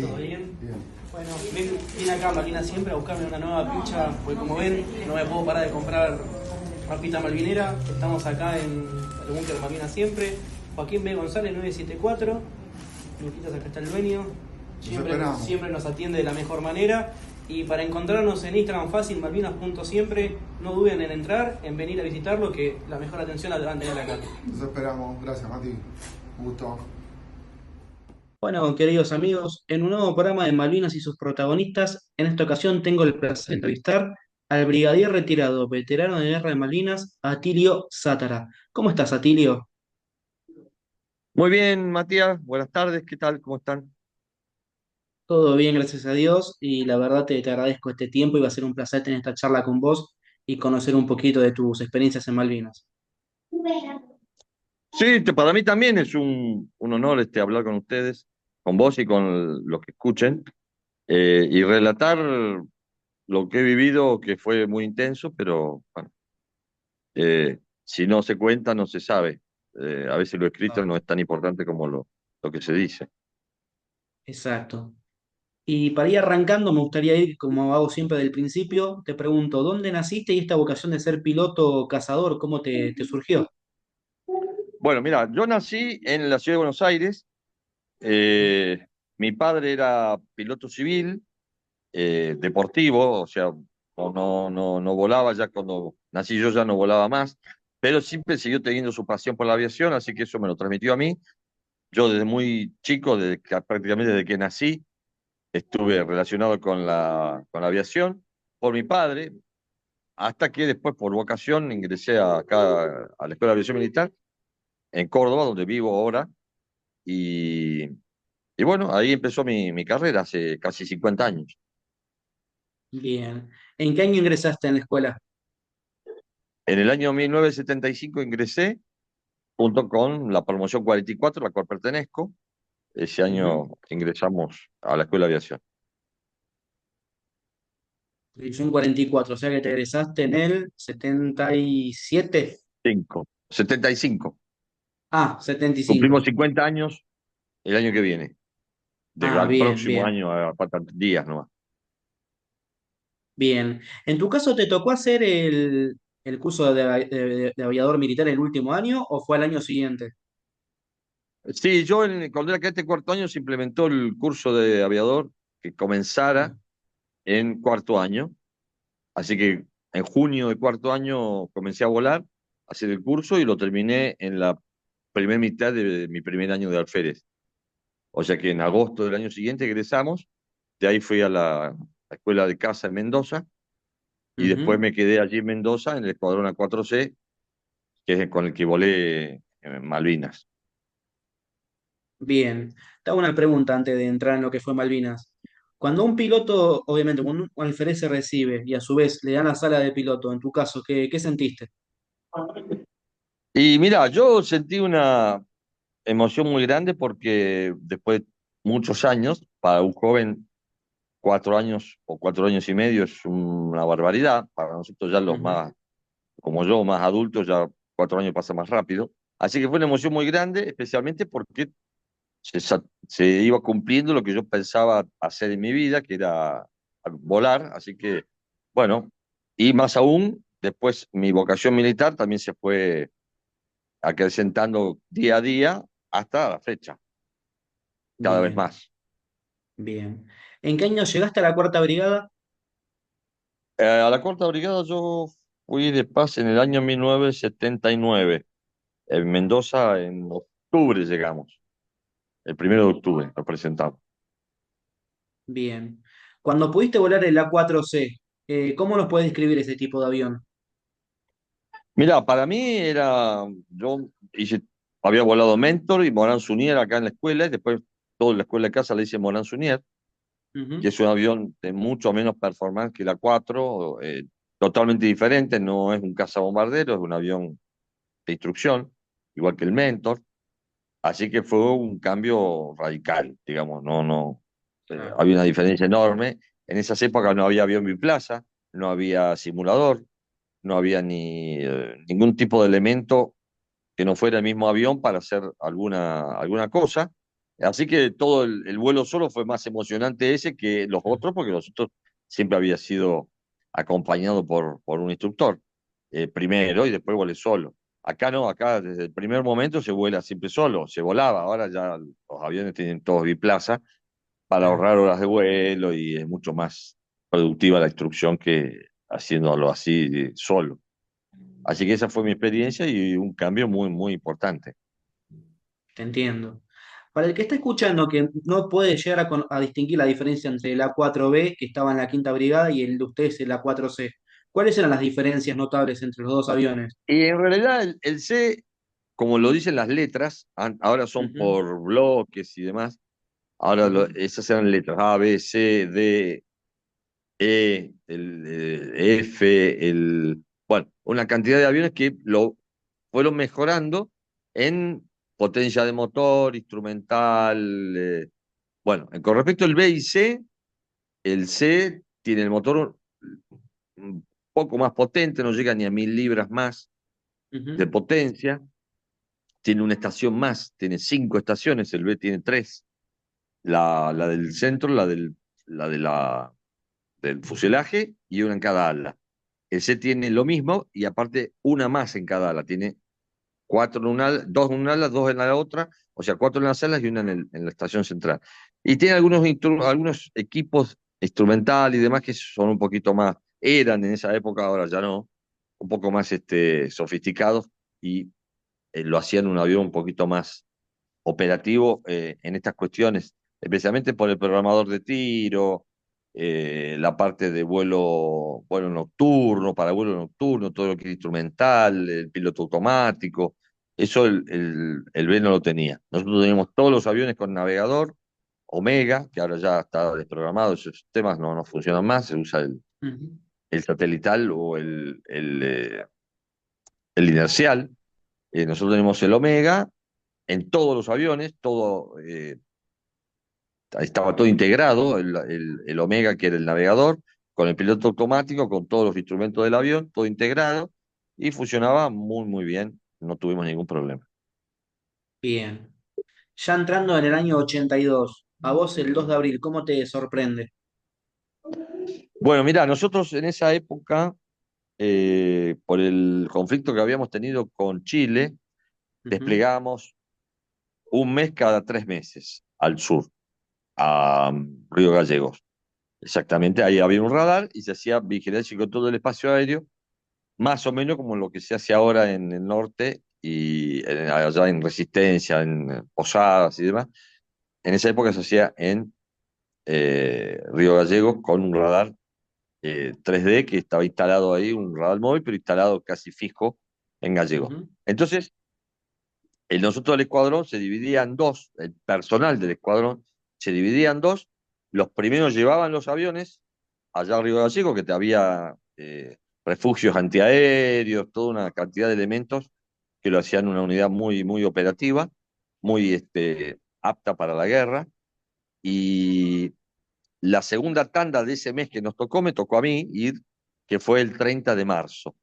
¿Todo bien? Bueno, vine acá a Malvinas siempre a buscarme una nueva picha, porque como ven, no me puedo parar de comprar papita malvinera. Estamos acá en el búnker Malvinas siempre. Joaquín B. González, 974. Luquitas, acá está el dueño. Siempre nos atiende de la mejor manera. Y para encontrarnos en Instagram fácil, malvinas.siempre, no duden en entrar, en venir a visitarlo, que la mejor atención la van a tener acá. Nos esperamos. Gracias, Mati. Un gusto. Bueno, queridos amigos, en un nuevo programa de Malvinas y sus protagonistas, en esta ocasión tengo el placer de entrevistar al brigadier retirado, veterano de guerra de Malvinas, Atilio Zátara. ¿Cómo estás, Atilio? Muy bien, Matías. Buenas tardes. ¿Qué tal? ¿Cómo están? Todo bien, gracias a Dios, y la verdad te agradezco este tiempo y va a ser un placer tener esta charla con vos y conocer un poquito de tus experiencias en Malvinas. Sí, para mí también es un honor hablar con ustedes, con vos y con los que escuchen, y relatar lo que he vivido, que fue muy intenso, pero bueno, si no se cuenta, no se sabe. A veces lo escrito Claro. no es tan importante como lo que se dice. Exacto. Y para ir arrancando, me gustaría ir, como hago siempre del principio, te pregunto, ¿dónde naciste y esta vocación de ser piloto cazador, cómo te surgió? Bueno, mira, yo nací en la ciudad de Buenos Aires. eh, Mi padre era piloto civil, deportivo, o sea, no volaba ya cuando nací yo, ya no volaba más, pero siempre siguió teniendo su pasión por la aviación, así que eso me lo transmitió a mí. Yo desde muy chico, prácticamente desde que nací, estuve relacionado con la aviación por mi padre, hasta que después por vocación ingresé acá a la Escuela de Aviación Militar en Córdoba, donde vivo ahora, y, y bueno, ahí empezó mi carrera hace casi 50 años. Bien. ¿En qué año ingresaste en la escuela? En el año 1975 ingresé junto con la promoción 44, a la cual pertenezco. Ese Ujú. año ingresamos a la Escuela de Aviación. Edición 44, o sea que te egresaste en el 77. 75. Ah, 75. Cumplimos 50 años el año que viene. Ah, Al bien, próximo bien, año, a faltan días nomás. bien. ¿En tu caso te tocó hacer el curso de aviador militar el último año o fue al año siguiente? Sí, cuando era cadete cuarto año se implementó el curso de aviador que comenzara Ah, en cuarto año. Así que en junio de cuarto año comencé a volar, a hacer el curso y lo terminé en la primera mitad de mi primer año de alférez. O sea que en agosto del año siguiente egresamos, de ahí fui a la escuela de caza en Mendoza y después ujú. me quedé allí en Mendoza en el escuadrón A4C, que es con el que volé en Malvinas. Bien. Te hago una pregunta antes de entrar en lo que fue Malvinas. Cuando un piloto, obviamente, cuando un alférez se recibe y a su vez le dan la sala de piloto, en tu caso, ¿qué sentiste? Y mira, yo sentí una emoción muy grande porque después de muchos años, para un joven, 4 años o 4 años y medio es una barbaridad. Para nosotros ya los Ujú. más, como yo, más adultos, ya 4 años pasa más rápido. Así que fue una emoción muy grande, especialmente porque se iba cumpliendo lo que yo pensaba hacer en mi vida, que era volar. Así que, bueno, y más aún, después mi vocación militar también se fue acrecentando día a día hasta la fecha, cada vez Bien, más. bien. ¿En qué año llegaste a la cuarta brigada? A la Cuarta Brigada yo fui de paz en el año 1979. En Mendoza en octubre llegamos. El 1 de octubre nos presentamos. Bien. Cuando pudiste volar el A4C, ¿cómo nos puedes describir ese tipo de avión? Mira, para mí había volado Mentor y Morán Sunier acá en la escuela, y después toda la escuela de casa le dice Morán Sunier, que Ujú. es un avión de mucho menos performance que el A4, totalmente diferente, no es un cazabombardero, es un avión de instrucción, igual que el Mentor. Así que fue un cambio radical, digamos, Claro. había una diferencia enorme. En esas épocas no había avión biplaza, no había simulador, no había ningún tipo de elemento que no fuera el mismo avión para hacer alguna cosa. Así que todo el vuelo solo fue más emocionante ese que los otros, porque los otros siempre había sido acompañado por un instructor, primero, y después volé solo. Acá no, acá desde el primer momento se vuela siempre solo, se volaba, ahora ya los aviones tienen todos biplaza para Claro. ahorrar horas de vuelo y es mucho más productiva la instrucción que haciéndolo así solo. Así que esa fue mi experiencia y un cambio muy, muy importante. Te entiendo. Para el que está escuchando que no puede llegar a distinguir la diferencia entre el A4B, que estaba en la quinta brigada, y el de ustedes, el A4C, ¿cuáles eran las diferencias notables entre los dos aviones? Y en realidad el C, como lo dicen las letras, ahora son Ujú, por bloques y demás, ahora ujú, esas eran letras A, B, C, D, E, F, bueno, una cantidad de aviones que lo fueron mejorando en potencia de motor, instrumental. Bueno, con respecto al B y C, el C tiene el motor un poco más potente, no llega ni a 1000 libras más de ujú, potencia, tiene una estación más, tiene 5 estaciones, el B tiene 3, la del centro, la del fuselaje y una en cada ala. El C tiene lo mismo y aparte una más en cada ala, tiene cuatro en una ala, dos en una ala, dos en la otra, o sea, cuatro en las alas y una en la estación central. Y tiene algunos equipos instrumental y demás que son un poquito más, eran en esa época, ahora ya no, un poco más sofisticados y lo hacían un avión un poquito más operativo en estas cuestiones, especialmente por el programador de tiro, la parte de vuelo nocturno, para vuelo nocturno, todo lo que es instrumental, el piloto automático. Eso el B no lo tenía. Nosotros teníamos todos los aviones con navegador, Omega, que ahora ya está desprogramado, esos sistemas no funcionan más, se usa ujú. el satelital o el inercial. Nosotros tenemos el Omega en todos los aviones, estaba todo integrado, el Omega, que era el navegador, con el piloto automático, con todos los instrumentos del avión, todo integrado, y funcionaba muy, muy bien, no tuvimos ningún problema. Bien. Ya entrando en el año 82, a vos el 2 de abril, ¿cómo te sorprende? Bueno, mira, nosotros en esa época, por el conflicto que habíamos tenido con Chile, Ujú, desplegamos un mes cada 3 meses al sur, a Río Gallegos. Exactamente, ahí había un radar y se hacía vigilancia con todo el espacio aéreo, más o menos como lo que se hace ahora en el norte y allá en Resistencia, en Posadas y demás. En esa época se hacía en Río Gallegos con un radar 3D que estaba instalado ahí, un radar móvil, pero instalado casi fijo en Gallegos. ujú, Entonces, nosotros el escuadrón se dividía en dos, el personal del escuadrón se dividía en dos, los primeros llevaban los aviones allá a Río Gallegos, que te había refugios antiaéreos, toda una cantidad de elementos que lo hacían una unidad muy, muy operativa, muy apta para la guerra, y la segunda tanda de ese mes que nos tocó, me tocó a mí ir, que fue el 30 de marzo.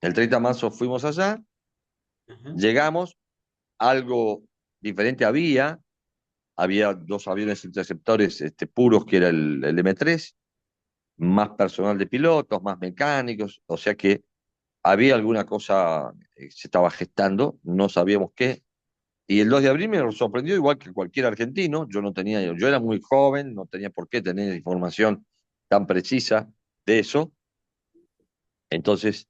El 30 de marzo fuimos allá, ujú, llegamos, algo diferente había dos aviones interceptores puros, que era el M3, más personal de pilotos, más mecánicos, o sea que había alguna cosa que se estaba gestando, no sabíamos qué. Y el 2 de abril me sorprendió igual que cualquier argentino, yo era muy joven, no tenía por qué tener información tan precisa de eso, entonces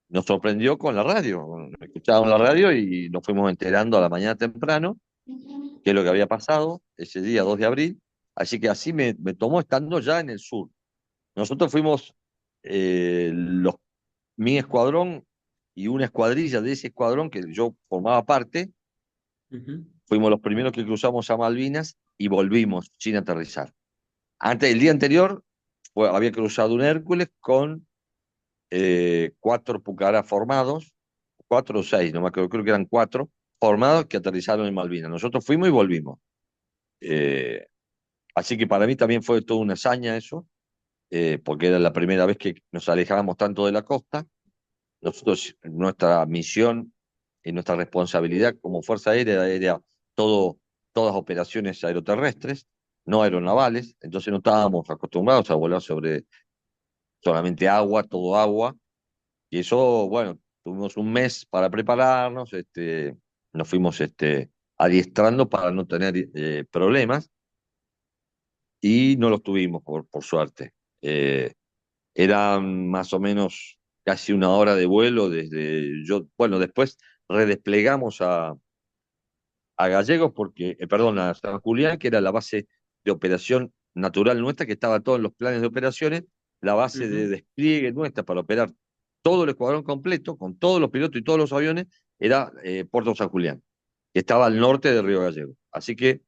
nos sorprendió con la radio, escuchábamos la radio y nos fuimos enterando a la mañana temprano qué es lo que había pasado ese día 2 de abril, así que así me tomó estando ya en el sur. Nosotros fuimos mi escuadrón y una escuadrilla de ese escuadrón que yo formaba parte, ujú. fuimos los primeros que cruzamos a Malvinas y volvimos sin aterrizar. Antes, el día anterior, había cruzado un Hércules con 4 Pucará formados, 4 o 6, no me acuerdo, creo que eran 4, formados que aterrizaron en Malvinas. Nosotros fuimos y volvimos. Eh, Así que para mí también fue toda una hazaña eso, porque era la primera vez que nos alejábamos tanto de la costa. Nosotros, nuestra misión y nuestra responsabilidad como Fuerza Aérea era todo, todas operaciones aeroterrestres, no aeronavales, entonces no estábamos acostumbrados a volar sobre solamente agua, todo agua, y eso, bueno, tuvimos un mes para prepararnos, nos fuimos adiestrando para no tener problemas, y no los tuvimos, por suerte. Eh, Eran más o menos casi una hora de vuelo bueno, después redesplegamos a Gallegos perdón, a San Julián, que era la base de operación natural nuestra, que estaba todo en los planes de operaciones, la base de Ujú. despliegue nuestra para operar todo el escuadrón completo, con todos los pilotos y todos los aviones, era Puerto San Julián, que estaba al norte de Río Gallegos. Así que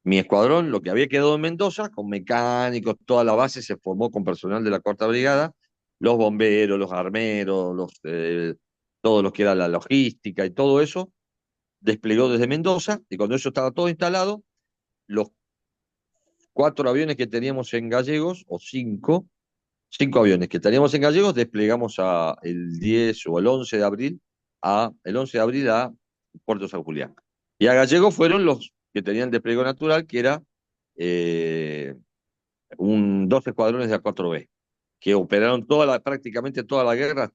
mi escuadrón, lo que había quedado en Mendoza, con mecánicos, toda la base se formó con personal de la Cuarta Brigada, los bomberos, los armeros, todos los que era la logística y todo eso, desplegó desde Mendoza, y cuando eso estaba todo instalado, los 4 aviones que teníamos en Gallegos, o cinco aviones que teníamos en Gallegos, desplegamos el 10 o el 11 de abril a Puerto San Julián. Y a Gallegos fueron los que tenían despliegue natural, que era eh, 2 escuadrones de A4B, que operaron prácticamente toda la guerra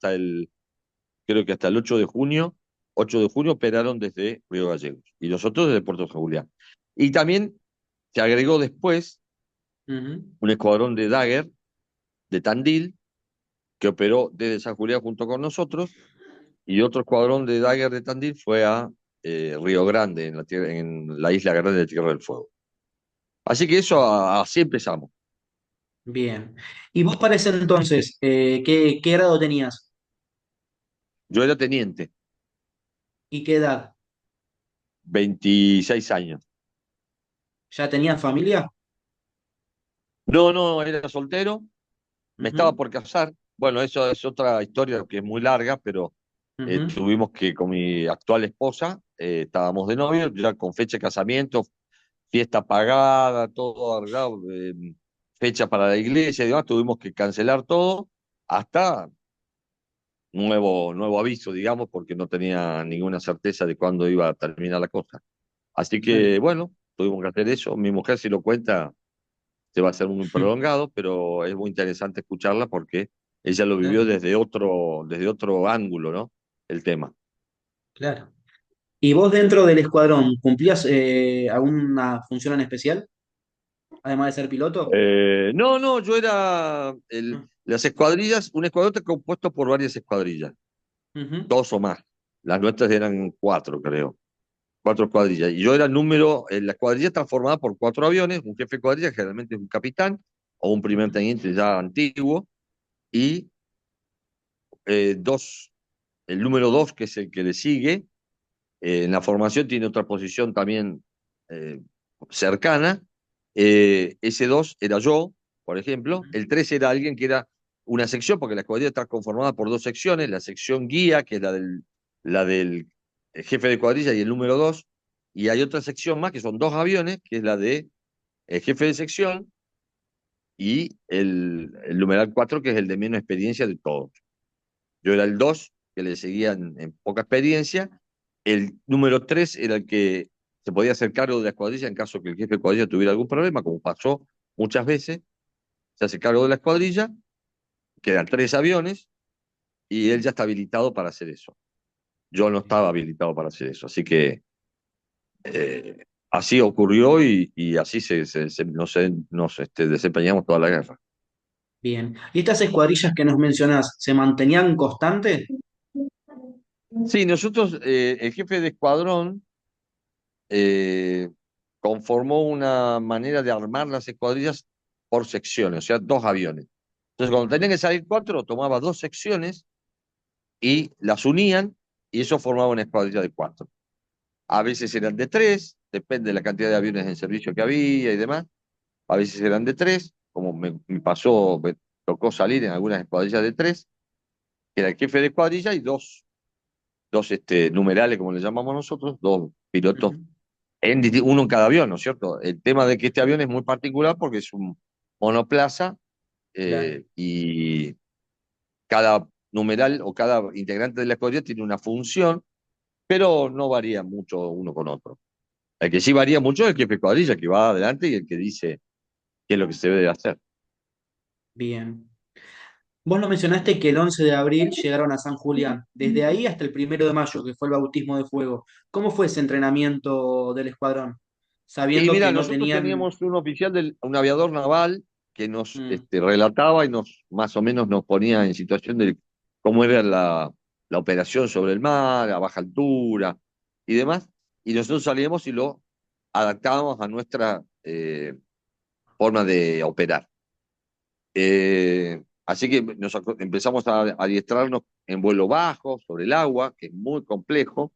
creo que hasta el 8 de junio operaron desde Río Gallegos, y nosotros desde Puerto San Julián. Y también se agregó después Ujú. un escuadrón de Dagger de Tandil, que operó desde San Julián junto con nosotros, y otro escuadrón de Dagger de Tandil fue a Río Grande, en la isla Grande de Tierra del Fuego. Así que eso, así empezamos. Bien. ¿Y vos para ese entonces, qué grado tenías? Yo era teniente, ¿Y qué edad? 26 años. ¿Ya tenías familia? No, no, era soltero, me estaba Ujú, por casar. Bueno, eso es otra historia que es muy larga, pero ujú. tuvimos que, con mi actual esposa, estábamos de novio, ya con fecha de casamiento, fiesta pagada, todo arreglado, fecha para la iglesia y demás, tuvimos que cancelar todo hasta nuevo aviso, digamos, porque no tenía ninguna certeza de cuándo iba a terminar la cosa. Así Claro. que, bueno, tuvimos que hacer eso. Mi mujer, si lo cuenta, se va a hacer muy prolongado, pero es muy interesante escucharla porque ella lo vivió Claro, desde otro ángulo, ¿no? El tema. claro. ¿Y vos dentro del escuadrón cumplías alguna función en especial, además de ser piloto? No, no, yo era Mm, las escuadrillas, un escuadrón está compuesto por varias escuadrillas, ujú, 2 o más. Las nuestras eran 4, creo. 4 escuadrillas. Y yo era la escuadrilla está formada por 4 aviones, un jefe de escuadrilla, generalmente es un capitán o un primer ujú, teniente ya antiguo, y dos, el número 2, que es el que le sigue. En la formación tiene otra posición también eh, cercana. Ese 2 era yo, por ejemplo. ujú, El 3 era alguien que era una sección, porque la escuadrilla está conformada por 2 secciones: la sección guía, que es la del jefe de cuadrilla, y el número 2. Y hay otra sección más, que son 2 aviones, que es la de el jefe de sección y el numeral 4, que es el de menos experiencia de todos. Yo era el 2, que le seguían en poca experiencia. El número 3 era el que se podía hacer cargo de la escuadrilla en caso que el jefe de cuadrilla tuviera algún problema, como pasó muchas veces. Se hace cargo de la escuadrilla, quedan 3 aviones, y él ya está habilitado para hacer eso. Yo no estaba habilitado para hacer eso. Así que así ocurrió, y así nos desempeñamos toda la guerra. bien. ¿Y estas escuadrillas que nos mencionás, se mantenían constantes? Sí, nosotros, el jefe de escuadrón eh, conformó una manera de armar las escuadrillas por secciones, o sea, 2 aviones. Entonces, cuando tenían que salir 4, tomaba 2 secciones y las unían, y eso formaba una escuadrilla de 4. A veces eran de 3, depende de la cantidad de aviones en servicio que había y demás. A veces eran de 3, como me tocó salir en algunas escuadrillas de 3, que era el jefe de escuadrilla y 2 numerales, como le llamamos nosotros, dos pilotos, Ujú. uno en cada avión, ¿no es cierto? El tema de que este avión es muy particular porque es un monoplaza Claro. y cada numeral o cada integrante de la escuadrilla tiene una función, pero no varía mucho uno con otro. El que sí varía mucho es el jefe de escuadrilla, que va adelante y el que dice qué es lo que se debe hacer. Bien. Vos lo mencionaste que el 11 de abril llegaron a San Julián. Desde ahí hasta el 1 de mayo, que fue el bautismo de fuego. ¿Cómo fue ese entrenamiento del escuadrón? Y Sabiendo que mira, no nosotros tenían... teníamos un oficial, un aviador naval, que nos Mm, relataba y nos más o menos nos ponía en situación de cómo era la operación sobre el mar, a baja altura y demás. Y nosotros salíamos y lo adaptábamos a nuestra forma de operar. Así que empezamos a adiestrarnos en vuelo bajo, sobre el agua, que es muy complejo.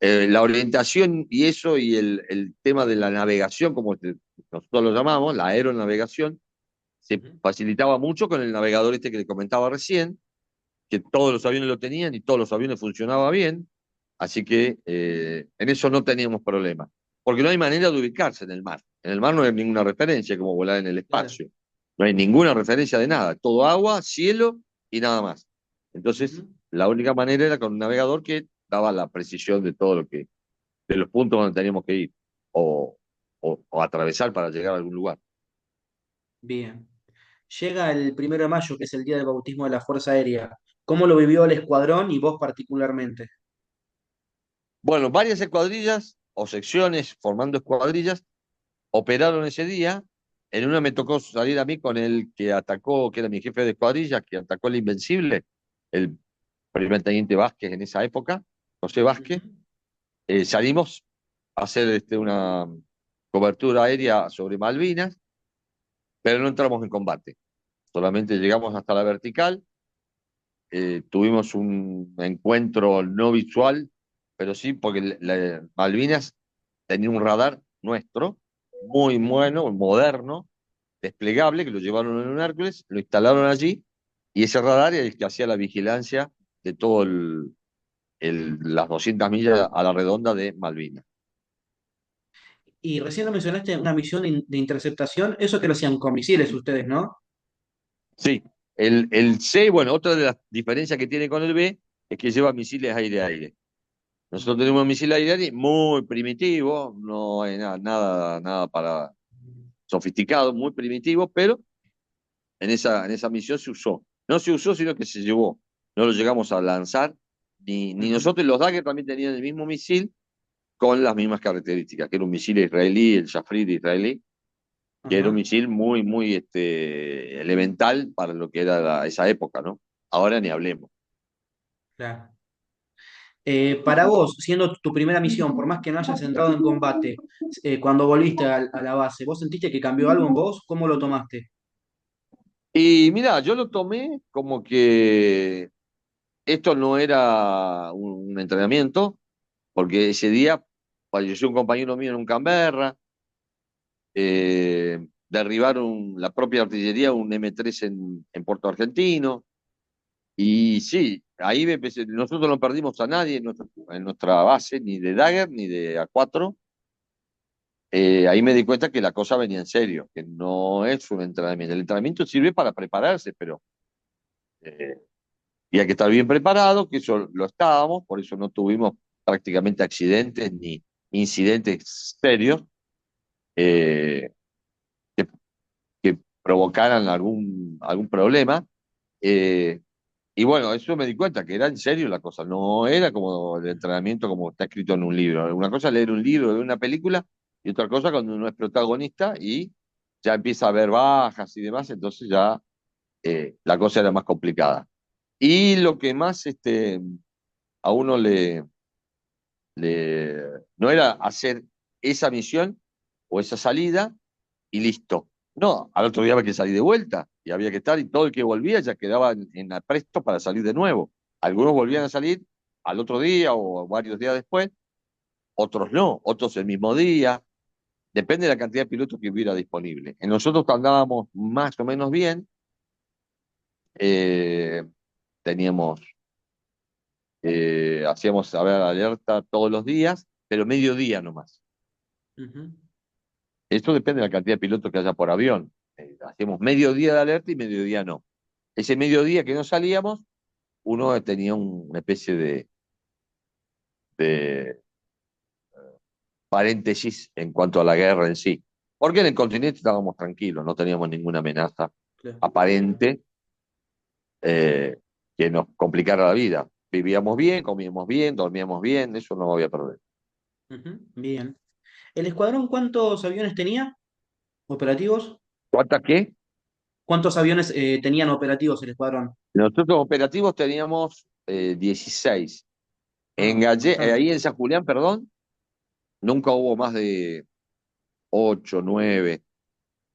La orientación y eso y el tema de la navegación, como nosotros lo llamamos, la aeronavegación, se ujú. facilitaba mucho con el navegador este que le comentaba recién, que todos los aviones lo tenían y todos los aviones funcionaban bien, así que en eso no teníamos problema, porque no hay manera de ubicarse en el mar. En el mar no hay ninguna referencia como volar en el Claro. espacio, no hay ninguna referencia de nada, todo agua, cielo y nada más. Entonces, Ujú. la única manera era con un navegador que daba la precisión de todo lo que de los puntos donde teníamos que ir o, o atravesar para llegar a algún lugar. Bien. Llega el 1 de mayo, que es el día del bautismo de la Fuerza Aérea. ¿Cómo lo vivió el escuadrón y vos particularmente? Bueno, varias escuadrillas o secciones formando escuadrillas operaron ese día. En una me tocó salir a mí con el que atacó, que era mi jefe de escuadrilla, que atacó el Invencible, el primer teniente Vázquez en esa época, José Ujú. Vázquez. Salimos a hacer una cobertura aérea sobre Malvinas, pero no entramos en combate. Solamente llegamos hasta la vertical. Tuvimos un encuentro no visual, pero sí, porque Malvinas tenía un radar nuestro, muy Ujú. bueno, moderno, desplegable, que lo llevaron en un Hércules, lo instalaron allí, y ese radar es el que hacía la vigilancia de todo las 200 millas a la redonda de Malvinas. Y recién lo mencionaste, una misión de interceptación, eso que lo hacían con misiles ustedes, ¿no? Sí, el C, bueno, otra de las diferencias que tiene con el B es que lleva misiles aire-aire. Nosotros Mm. tenemos un misil aire muy primitivo, no hay nada para sofisticado, muy primitivo, pero en esa misión se usó. No se usó, sino que se llevó. No lo llegamos a lanzar, ni Ujú. nosotros. Los Dagger también tenían el mismo misil con las mismas características, que era un misil israelí, el Shafrid israelí, que era un Ajá, misil muy elemental para lo que era esa época, ¿no? Ahora ni hablemos. claro. Para vos, siendo tu primera misión, por más que no hayas entrado en combate, cuando volviste a la base, ¿vos sentiste que cambió algo en vos? ¿Cómo lo tomaste? Y mira, yo lo tomé como que esto no era un entrenamiento, porque ese día falleció un compañero mío en un Canberra, derribaron la propia artillería, un M3 en Puerto Argentino, y sí, ahí nosotros no perdimos a nadie en nuestra base, ni de Dagger ni de A4. Ahí me di cuenta que la cosa venía en serio, que no es un entrenamiento. El entrenamiento sirve para prepararse, pero eh, y hay que estar bien preparado, que eso lo estábamos, por eso no tuvimos prácticamente accidentes ni incidentes serios eh, que, que provocaran algún problema. Eh, y bueno, eso me di cuenta que era en serio la cosa, no era como el entrenamiento como está escrito en un libro. Una cosa es leer un libro, ver una película, y otra cosa cuando uno es protagonista y ya empieza a haber bajas y demás, entonces ya la cosa era más complicada. Y lo que más a uno no era hacer esa misión o esa salida y listo. No, al otro día había que salir de vuelta y había que estar y todo el que volvía ya quedaba en apresto para salir de nuevo. Algunos volvían a salir al otro día o varios días después, otros no, otros el mismo día. Depende de la cantidad de pilotos que hubiera disponible. En nosotros andábamos más o menos bien, eh, teníamos hacíamos, a ver, alerta todos los días, pero mediodía nomás. Ujú. Esto depende de la cantidad de pilotos que haya por avión. Hacíamos mediodía de alerta y mediodía no. Ese mediodía que no salíamos, uno tenía una especie de paréntesis en cuanto a la guerra en sí. Porque en el continente estábamos tranquilos, no teníamos ninguna amenaza Claro. aparente eh, que nos complicara la vida. Vivíamos bien, comíamos bien, dormíamos bien, eso no había problema. Ujú. Bien. ¿El escuadrón cuántos aviones tenía operativos? ¿Cuántas qué? ¿Cuántos aviones tenían operativos el escuadrón? Nosotros operativos teníamos 16. Ah, bastante. Ahí en San Julián, perdón, nunca hubo más de 8, 9.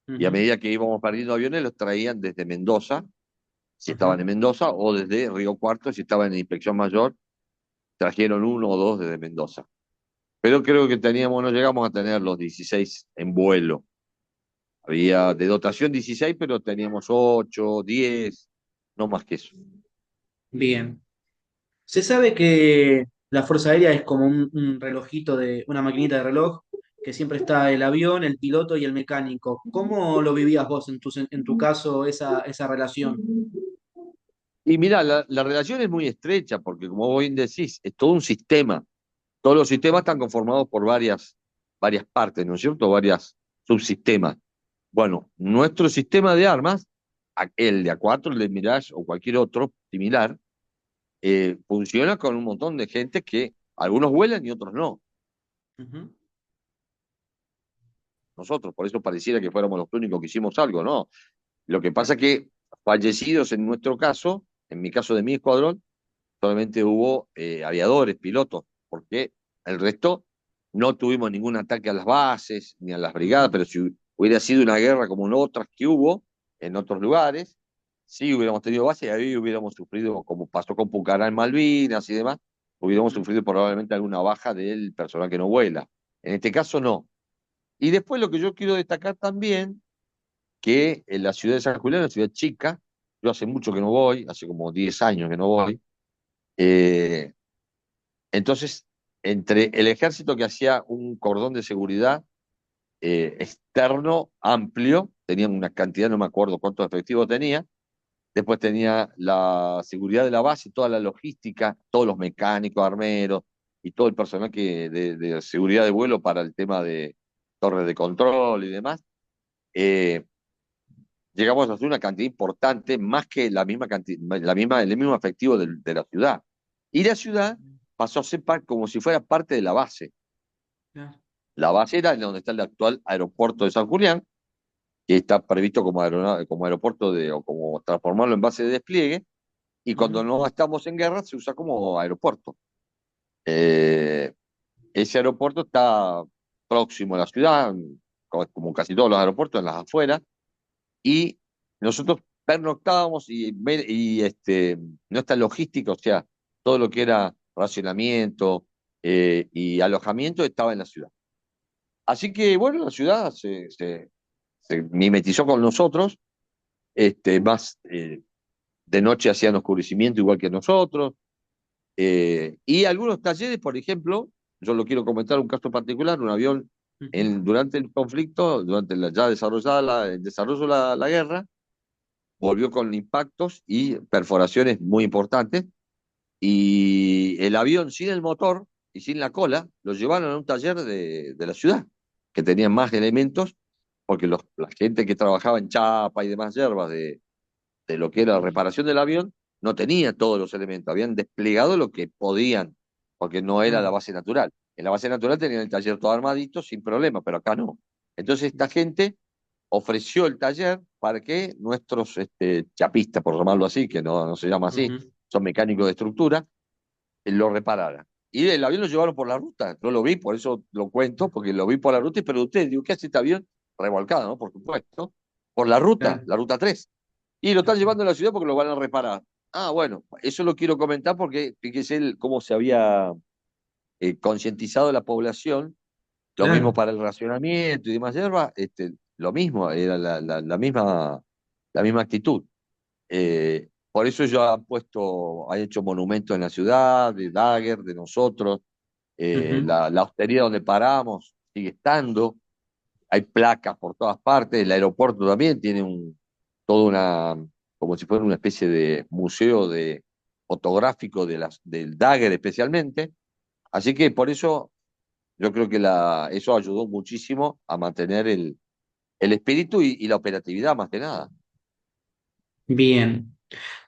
Y a Ujú. medida que íbamos perdiendo aviones, los traían desde Mendoza, si estaban Ajá. en Mendoza, o desde Río Cuarto, si estaban en Inspección Mayor, trajeron uno o dos desde Mendoza. Pero creo que teníamos, no llegamos a tener los 16 en vuelo. Había de dotación 16, pero teníamos 8, 10, no más que eso. Bien. Se sabe que la Fuerza Aérea es como un relojito de, una maquinita de reloj, que siempre está el avión, el piloto y el mecánico. ¿Cómo lo vivías vos en tu caso, esa relación? Y mira, la relación es muy estrecha, porque como vos bien decís, es todo un sistema. Todos los sistemas están conformados por varias partes, ¿no es cierto? Varias subsistemas. Bueno, nuestro sistema de armas, el de A4, el de Mirage o cualquier otro similar, funciona con un montón de gente que algunos vuelan y otros no. Ujú. Nosotros, por eso pareciera que fuéramos los únicos que hicimos algo, ¿no? Lo que pasa es que fallecidos en nuestro caso, en mi caso de mi escuadrón, solamente hubo aviadores, pilotos, porque el resto no tuvimos ningún ataque a las bases ni a las brigadas, Ujú. pero si hubiera sido una guerra como en otras que hubo en otros lugares, sí hubiéramos tenido bases y ahí hubiéramos sufrido, como pasó con Pucará en Malvinas y demás, hubiéramos Ujú. sufrido probablemente alguna baja del personal que no vuela. En este caso no. Y después lo que yo quiero destacar también, que en la ciudad de San Julián, una ciudad chica, yo hace mucho que no voy, hace como 10 años que no voy, eh, entonces, entre el ejército que hacía un cordón de seguridad externo amplio, tenían una cantidad, no me acuerdo cuántos efectivos tenía, después tenía la seguridad de la base, toda la logística, todos los mecánicos, armeros y todo el personal de seguridad de vuelo para el tema de torres de control y demás. eh, Llegamos a hacer una cantidad importante, más que la misma cantidad, el mismo efectivo de la ciudad. Y la ciudad pasó a ser como si fuera parte de la base. Claro. La base era donde está el actual aeropuerto de San Julián, que está previsto como, como aeropuerto o como transformarlo en base de despliegue, y cuando Ujú. no estamos en guerra se usa como aeropuerto. Eh, Ese aeropuerto está próximo a la ciudad, como casi todos los aeropuertos, en las afueras, y nosotros pernoctábamos y nuestra logística, o sea, todo lo que era racionamiento y alojamiento estaba en la ciudad. Así que, bueno, la ciudad se mimetizó con nosotros, más de noche hacían oscurecimiento igual que nosotros, y algunos talleres, por ejemplo, yo lo quiero comentar un caso particular, un avión Ujú. durante el conflicto, durante ya desarrollada el desarrollo de la guerra, volvió con impactos y perforaciones muy importantes, y el avión sin el motor y sin la cola lo llevaron a un taller de la ciudad, que tenían más elementos, porque la gente que trabajaba en chapa y demás hierbas de lo que era la reparación del avión no tenía todos los elementos, habían desplegado lo que podían, porque no era la Claro. base natural. En la base natural tenían el taller todo armadito sin problema, pero acá no. Entonces esta gente ofreció el taller para que nuestros chapistas, por llamarlo así, que no se llama así, Ujú. son mecánicos de estructura, lo repararan. Y el avión lo llevaron por la ruta. Yo lo vi, por eso lo cuento, porque lo vi por la ruta y pregunté, digo, ¿qué hace este avión? Revolcado, ¿no? Por supuesto. Por Claro. la ruta 3. Y lo están Ujú. llevando a la ciudad porque lo van a reparar. Ah, bueno, eso lo quiero comentar porque fíjese cómo se había concientizado la población, lo mismo Claro. para el racionamiento y demás hierba, lo mismo, era la misma actitud. por eso ellos han hecho monumentos en la ciudad, de Daguer, de nosotros. Ujú. La hostería donde paramos sigue estando. Hay placas por todas partes. El aeropuerto también tiene toda como si fuera una especie de museo fotográfico del Dagger especialmente. Así que por eso yo creo que eso ayudó muchísimo a mantener el espíritu y la operatividad más que nada. Bien.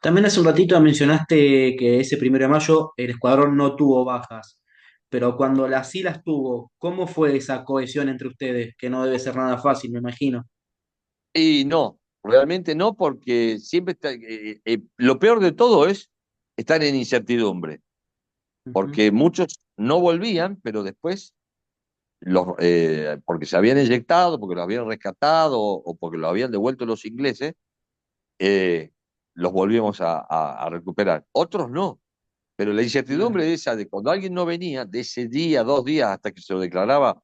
También hace un ratito mencionaste que ese 1 de mayo el escuadrón no tuvo bajas, pero cuando sí las tuvo, ¿cómo fue esa cohesión entre ustedes? Que no debe ser nada fácil, me imagino. Y no, realmente no, porque siempre lo peor de todo es estar en incertidumbre, Ujú, porque muchos no volvían, pero después porque se habían eyectado, porque lo habían rescatado o porque lo habían devuelto los ingleses, eh, los volvíamos a recuperar. Otros no, pero la claro. incertidumbre esa de cuando alguien no venía, de ese día, 2 días hasta que se lo declaraba,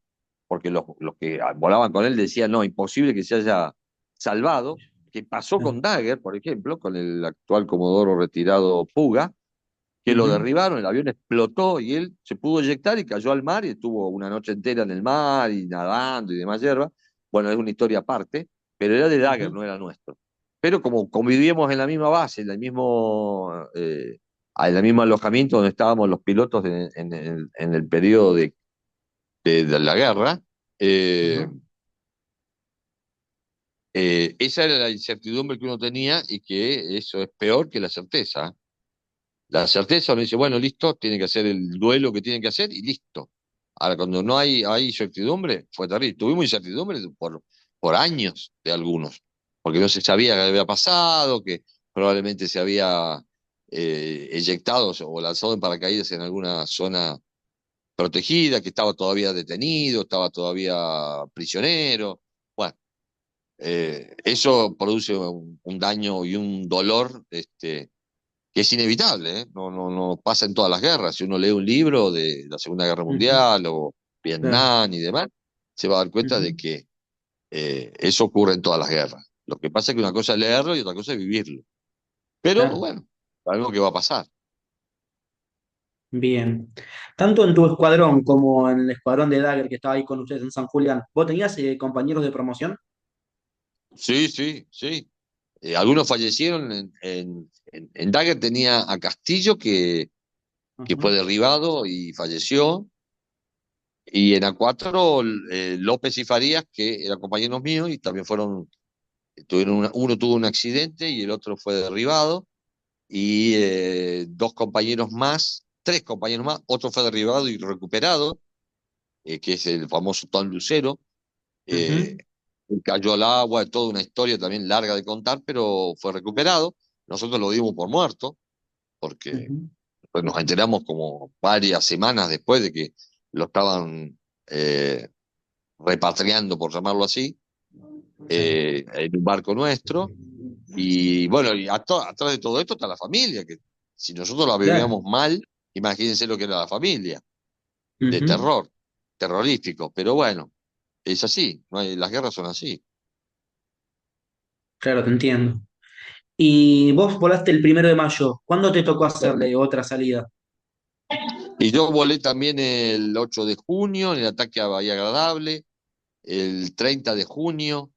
porque los que volaban con él decían, no, imposible que se haya salvado, que pasó con Dagger, por ejemplo, con el actual comodoro retirado Puga, que lo Ujú, derribaron, el avión explotó y él se pudo eyectar y cayó al mar y estuvo una noche entera en el mar y nadando y demás hierba. Bueno, es una historia aparte, pero era de Dagger, ujú. no era nuestro. Pero como convivíamos en la misma base, en el mismo alojamiento donde estábamos los pilotos en el periodo de la guerra, eh, Ujú. esa era la incertidumbre que uno tenía y que eso es peor que la certeza. La certeza uno dice, bueno, listo, tiene que hacer el duelo que tiene que hacer y listo. Ahora, cuando no hay incertidumbre, fue terrible. Tuvimos incertidumbre por años de algunos, porque no se sabía qué había pasado, que probablemente se había eyectado o lanzado en paracaídas en alguna zona protegida, que estaba todavía detenido, estaba todavía prisionero. Bueno, eso produce un daño y un dolor, que es inevitable, ¿eh? No pasa en todas las guerras. Si uno lee un libro de la Segunda Guerra Ujú, Mundial o claro. Vietnam y demás, se va a dar cuenta de Ujú, que eso ocurre en todas las guerras. Lo que pasa es que una cosa es leerlo y otra cosa es vivirlo. Pero claro. bueno, sabemos que va a pasar. Bien. Tanto en tu escuadrón como en el escuadrón de Dagger que estaba ahí con ustedes en San Julián, ¿vos tenías compañeros de promoción? Sí, sí, sí. Algunos fallecieron en Dagger tenía a Castillo que fue Ujú, derribado y falleció. Y en A4 López y Farías, que eran compañeros míos y también uno tuvo un accidente y el otro fue derribado, y dos compañeros más, tres compañeros más, otro fue derribado y recuperado, que es el famoso Tom Lucero, eh, ujú, cayó al agua, toda una historia también larga de contar, pero fue recuperado. Nosotros lo dimos por muerto, porque ujú. pues, nos enteramos como varias semanas después de que lo estaban repatriando, por llamarlo así, Claro. en un barco nuestro. Y bueno, atrás de todo esto está la familia, que si nosotros la Claro. vivíamos mal, imagínense lo que era la familia, de Ujú, terror, terrorífico. Pero bueno, es así, las guerras son así. claro, te entiendo. Y vos volaste el 1 de mayo. ¿Cuándo te tocó hacerle otra salida? Y yo volé también el 8 de junio en el ataque a Bahía Agradable, el 30 de junio,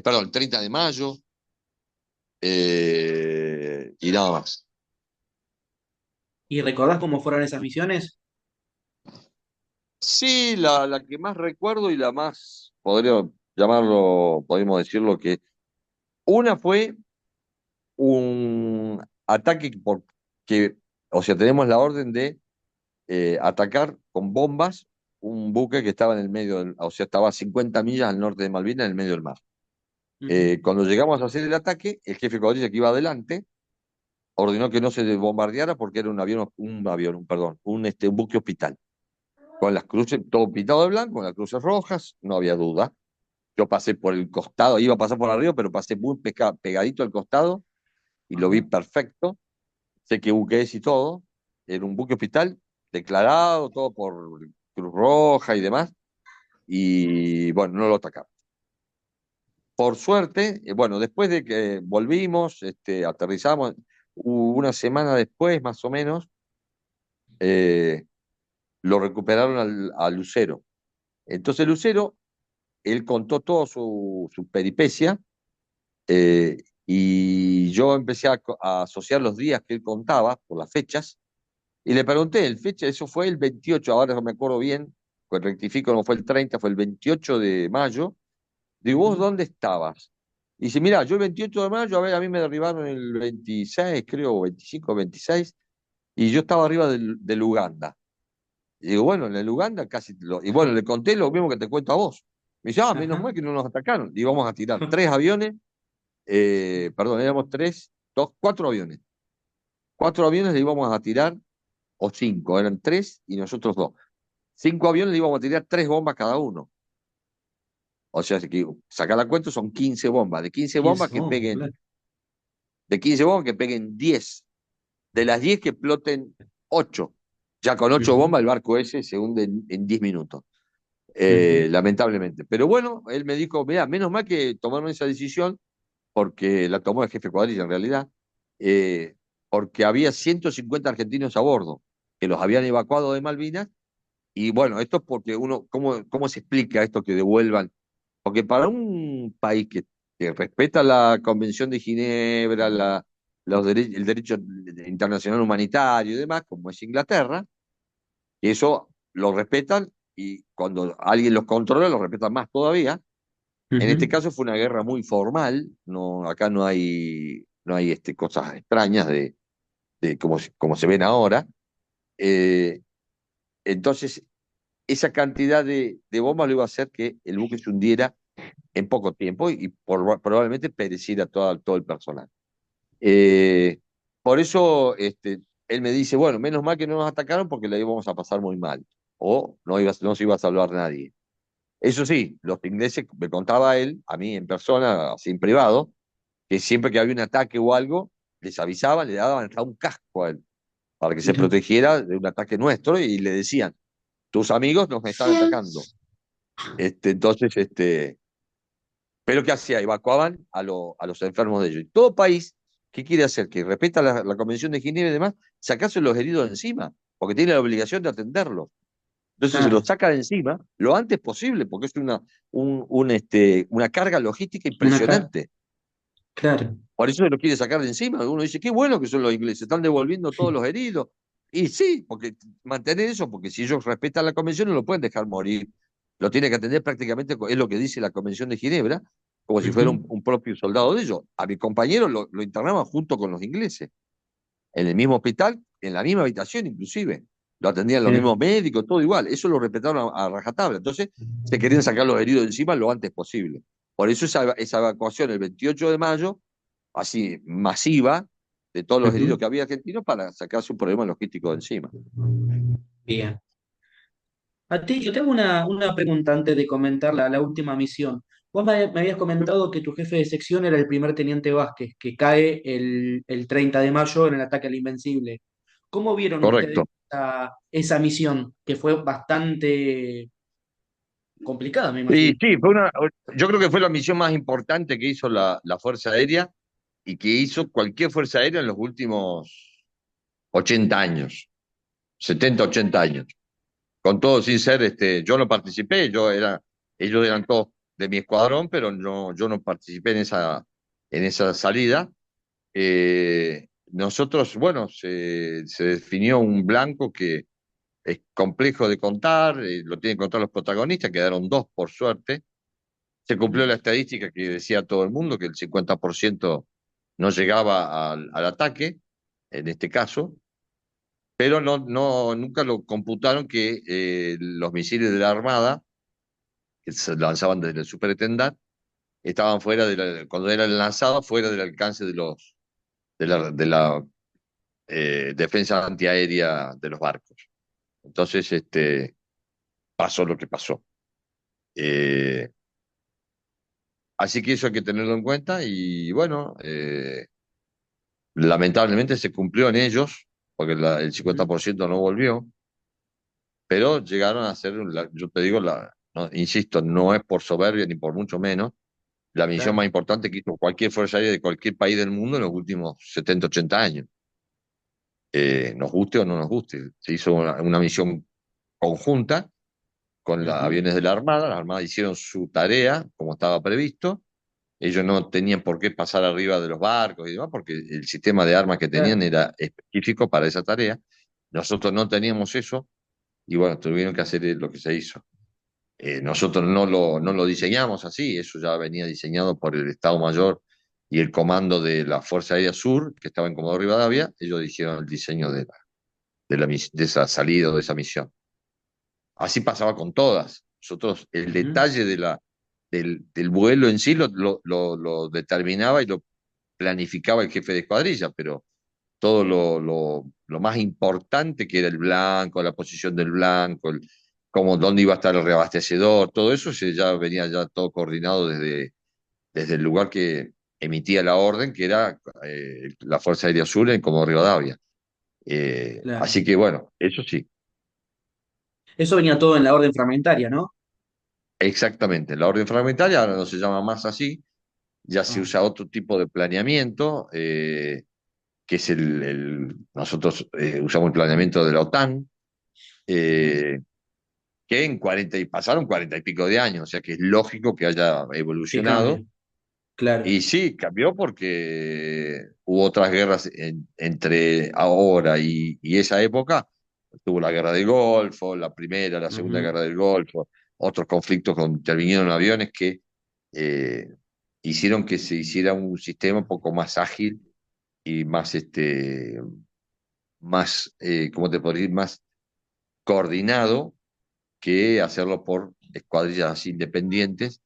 perdón, el 30 de mayo, y nada más. ¿Y recordás cómo fueron esas misiones? Sí, la que más recuerdo y la más, podríamos decirlo que una fue un ataque o sea, tenemos la orden de atacar con bombas un buque que estaba en el medio, o sea, estaba a 50 millas al norte de Malvinas, en el medio del mar. Ujú, Cuando llegamos a hacer el ataque, el jefe de cuadrilla que iba adelante ordenó que no se bombardeara porque era perdón, un buque hospital, con las cruces, todo pintado de blanco, con las cruces rojas, no había duda. Yo pasé por el costado, iba a pasar por arriba, pero pasé muy pegadito al costado y lo vi ajá. perfecto. Sé qué buque es y todo. Era un buque hospital declarado, todo por Cruz Roja y demás. Y bueno, no lo atacaron. por suerte, bueno, después de que volvimos, aterrizamos, una semana después, más o menos, eh, lo recuperaron al Lucero. Entonces Lucero, él contó todo su peripecia, y yo empecé a asociar los días que él contaba por las fechas, y le pregunté, el fecha, eso fue el 28, ahora no me acuerdo bien, pues rectifico, no fue el 30, fue el 28 de mayo. Digo, ¿vos Ujú. dónde estabas? Y dice, mira, yo el 28 de mayo, a ver, a mí me derribaron el 26, creo, 25, 26, y yo estaba arriba del Uganda. Y digo, bueno, en el Uganda casi, y bueno, le conté lo mismo que te cuento a vos. Me dice, menos Ajá. mal que no nos atacaron. Y íbamos a tirar 3 aviones, perdón, éramos cuatro aviones. 4 aviones le íbamos a tirar, o 5, eran 3 y nosotros 2. 5 aviones le íbamos a tirar 3 bombas cada uno. O sea, que sacar la cuenta son 15 bombas. De 15 ¿Quién bombas que somos? peguen, Claro. de 15 bombas que peguen 10. De las 10 que exploten 8. Ya con 8 bombas Ujú, el barco ese se hunde en 10 minutos. ujú. Lamentablemente. Pero bueno, él me dijo, mira, menos mal que tomaron esa decisión, porque la tomó el jefe Cuadrilla en realidad, eh, porque había 150 argentinos a bordo, que los habían evacuado de Malvinas, y bueno, esto es porque ¿cómo se explica esto que devuelvan? Porque para un país que respeta la Convención de Ginebra, el derecho internacional humanitario y demás, como es Inglaterra, y eso lo respetan, y cuando alguien los controla, lo respetan más todavía. En este Ujú. caso fue una guerra muy formal, acá no hay cosas extrañas de como se ven ahora. Eh, entonces, esa cantidad de bombas lo iba a hacer que el buque se hundiera en poco tiempo, y probablemente pereciera todo el personal. Eh, por eso él me dice, bueno, menos mal que no nos atacaron porque la íbamos a pasar muy mal, o no se iba a salvar nadie. Eso sí, los ingleses, me contaba él, a mí en persona, así en privado, que siempre que había un ataque o algo, les avisaban, le daban hasta un casco a él, para que se Mira. protegiera de un ataque nuestro, y le decían, tus amigos nos están atacando. Entonces, pero ¿qué hacía? Evacuaban a los enfermos de ellos. Y todo país, ¿qué quiere hacer? Que respeta la Convención de Ginebra y demás, sacarse los heridos de encima, porque tiene la obligación de atenderlos. Entonces se los Claro, saca de encima lo antes posible, porque es una carga logística una cara. impresionante. Claro. Por eso se lo quiere sacar de encima. Uno dice, qué bueno que son los ingleses, están devolviendo todos los heridos. Y sí, porque mantener eso, porque si ellos respetan la convención no lo pueden dejar morir. Lo tiene que atender prácticamente, es lo que dice la Convención de Ginebra, como si fuera Ujú. un propio soldado de ellos. A mi compañero lo internaban junto con los ingleses, en el mismo hospital, en la misma habitación inclusive. Lo atendían los Mira. mismos médicos, todo igual. Eso lo respetaron a rajatabla. Entonces se querían sacar los heridos de encima lo antes posible. Por eso esa evacuación el 28 de mayo, así masiva, de todos los heridos Ujú. que había argentinos, para sacarse un problema logístico de encima. Bien. A ti, yo tengo una pregunta antes de comentar la última misión. Vos me habías comentado que tu jefe de sección era el primer teniente Vázquez, que cae el 30 de mayo en el ataque al Invencible. ¿Cómo vieron ustedes Correcto. esa misión, que fue bastante complicada, me Sí, imagino? sí, yo creo que fue la misión más importante que hizo la Fuerza Aérea, y que hizo cualquier Fuerza Aérea en los últimos 80 años, 70, 80 años. Con todo sin ser, yo no participé, ellos eran todos de mi escuadrón, pero no, yo no participé en esa salida. Nosotros, bueno, se definió un blanco que es complejo de contar, lo tienen que contar los protagonistas, quedaron dos por suerte. Se cumplió la estadística que decía todo el mundo, que el 50% no llegaba al ataque, en este caso, pero nunca lo computaron que los misiles de la Armada, que se lanzaban desde el Superetendad, estaban cuando eran lanzados, fuera del alcance de la defensa antiaérea de los barcos. Entonces, pasó lo que pasó. Eh, Así que eso hay que tenerlo en cuenta, y bueno, lamentablemente se cumplió en ellos, porque el Ujú. 50% no volvió, pero llegaron a ser, yo te digo, no, insisto, no es por soberbia ni por mucho menos, la misión Claro. más importante que hizo cualquier fuerza aérea de cualquier país del mundo en los últimos 70, 80 años. Nos guste o no nos guste. Se hizo una misión conjunta con los Ujú. aviones de la Armada. Las Armadas hicieron su tarea como estaba previsto. Ellos no tenían por qué pasar arriba de los barcos y demás, porque el sistema de armas que tenían Claro. era específico para esa tarea. Nosotros no teníamos eso y bueno, tuvieron que hacer lo que se hizo. Nosotros no lo diseñamos así, eso ya venía diseñado por el Estado Mayor y el comando de la Fuerza Aérea Sur, que estaba en Comodoro Rivadavia. Ellos hicieron el diseño de esa salida o de esa misión. Así pasaba con todas. Nosotros, el Ujú. detalle del vuelo en sí lo determinaba y lo planificaba el jefe de escuadrilla, pero todo lo más importante, que era el blanco, la posición del blanco, cómo, dónde iba a estar el reabastecedor, todo eso ya venía ya todo coordinado desde el lugar que emitía la orden, que era la Fuerza Aérea Sur en Comodoro Rivadavia. Claro. Así que bueno, eso sí, Eso venía todo en la orden fragmentaria, ¿no? exactamente. La orden fragmentaria ahora no se llama más así, ya se Ah, usa otro tipo de planeamiento, que es nosotros usamos el planeamiento de la OTAN, bien. eh, que en 40 y pasaron 40 y pico de años, o sea que es lógico que haya Que evolucionado. cambie. Claro. Y sí, cambió porque hubo otras guerras entre ahora y esa época. Tuvo la guerra del Golfo, la primera, la segunda Ujú. guerra del Golfo, otros conflictos donde intervinieron aviones que eh, hicieron que se hiciera un sistema un poco más ágil y más, ¿cómo te podría decir? Más coordinado que hacerlo por escuadrillas independientes.